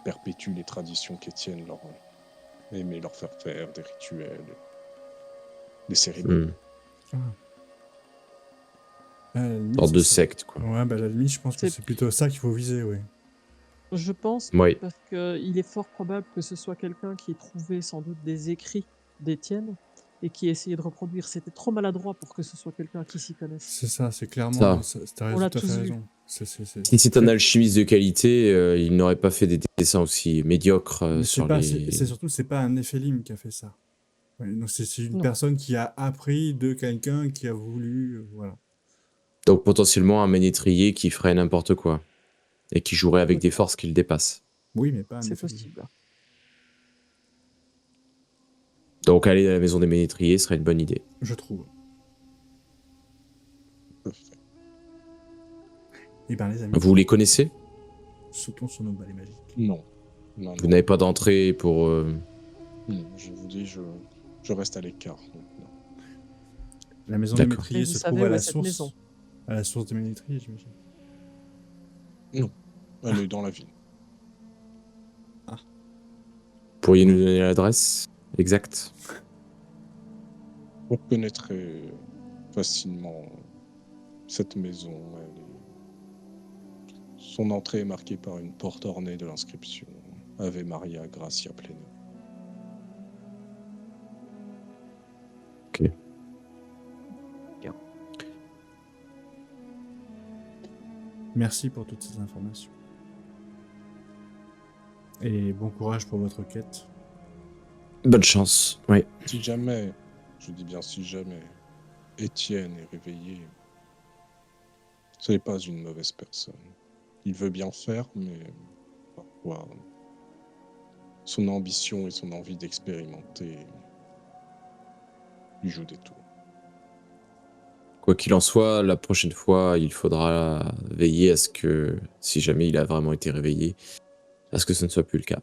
perpétuent les traditions chrétiennes, leur aimer leur faire des rituels, des cérémonies. Hmm. À la limite, Sorte de c'est ça. secte, quoi. Ouais, bah à la limite, je pense que C'est- c'est plutôt ça qu'il faut viser, oui. Je pense Oui. parce qu'il est fort probable que ce soit quelqu'un qui ait trouvé sans doute des écrits d'Étienne et qui ait essayé de reproduire. C'était trop maladroit pour que ce soit quelqu'un qui s'y connaisse. C'est ça, c'est clairement. On l'a T'as tout à fait tous vu. raison. Si c'est un alchimiste de qualité, il n'aurait pas fait des dessins aussi médiocres Mais sur les... c'est surtout, c'est pas un Néphélim qui a fait ça. Ouais, donc c'est une Non. personne qui a appris de quelqu'un qui a voulu. Voilà. Donc potentiellement un ménétrier qui ferait n'importe quoi. Et qui jouerait avec des forces qui le dépassent. Oui, mais pas un C'est Néphélim. possible. Donc aller à la maison des ménétriers serait une bonne idée. Je trouve. Parfait. Et ben les amis, Vous les connaissez? sautons sur nos balais magiques. Non. Non, Vous non. n'avez pas d'entrée pour... Non, je vous dis, je reste à l'écart. Donc, non. La maison des D'accord. ménétriers Et vous se savez trouve à où la est cette source. maison? À la source des ménétriers, j'imagine. Elle est dans la ville. Pourriez nous donner l'adresse exacte? Vous reconnaîtrez facilement cette maison. Son entrée est marquée par une porte ornée de l'inscription Ave Maria Gratia Plena. Ok. Merci pour toutes ces informations. Et bon courage pour votre quête. Bonne chance, oui. Si jamais, je dis bien si jamais, Étienne est réveillé, ce n'est pas une mauvaise personne. Il veut bien faire, mais parfois, son ambition et son envie d'expérimenter lui jouent des tours. Quoi qu'il en soit, la prochaine fois, il faudra veiller à ce que, si jamais il a vraiment été réveillé, à ce que ce ne soit plus le cas.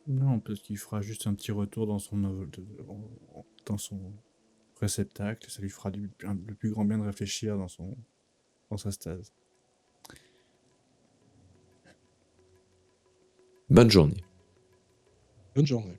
Non, peut-être qu'il fera juste un petit retour dans son réceptacle. Ça lui fera le plus grand bien de réfléchir dans sa stase. Bonne journée. Bonne journée.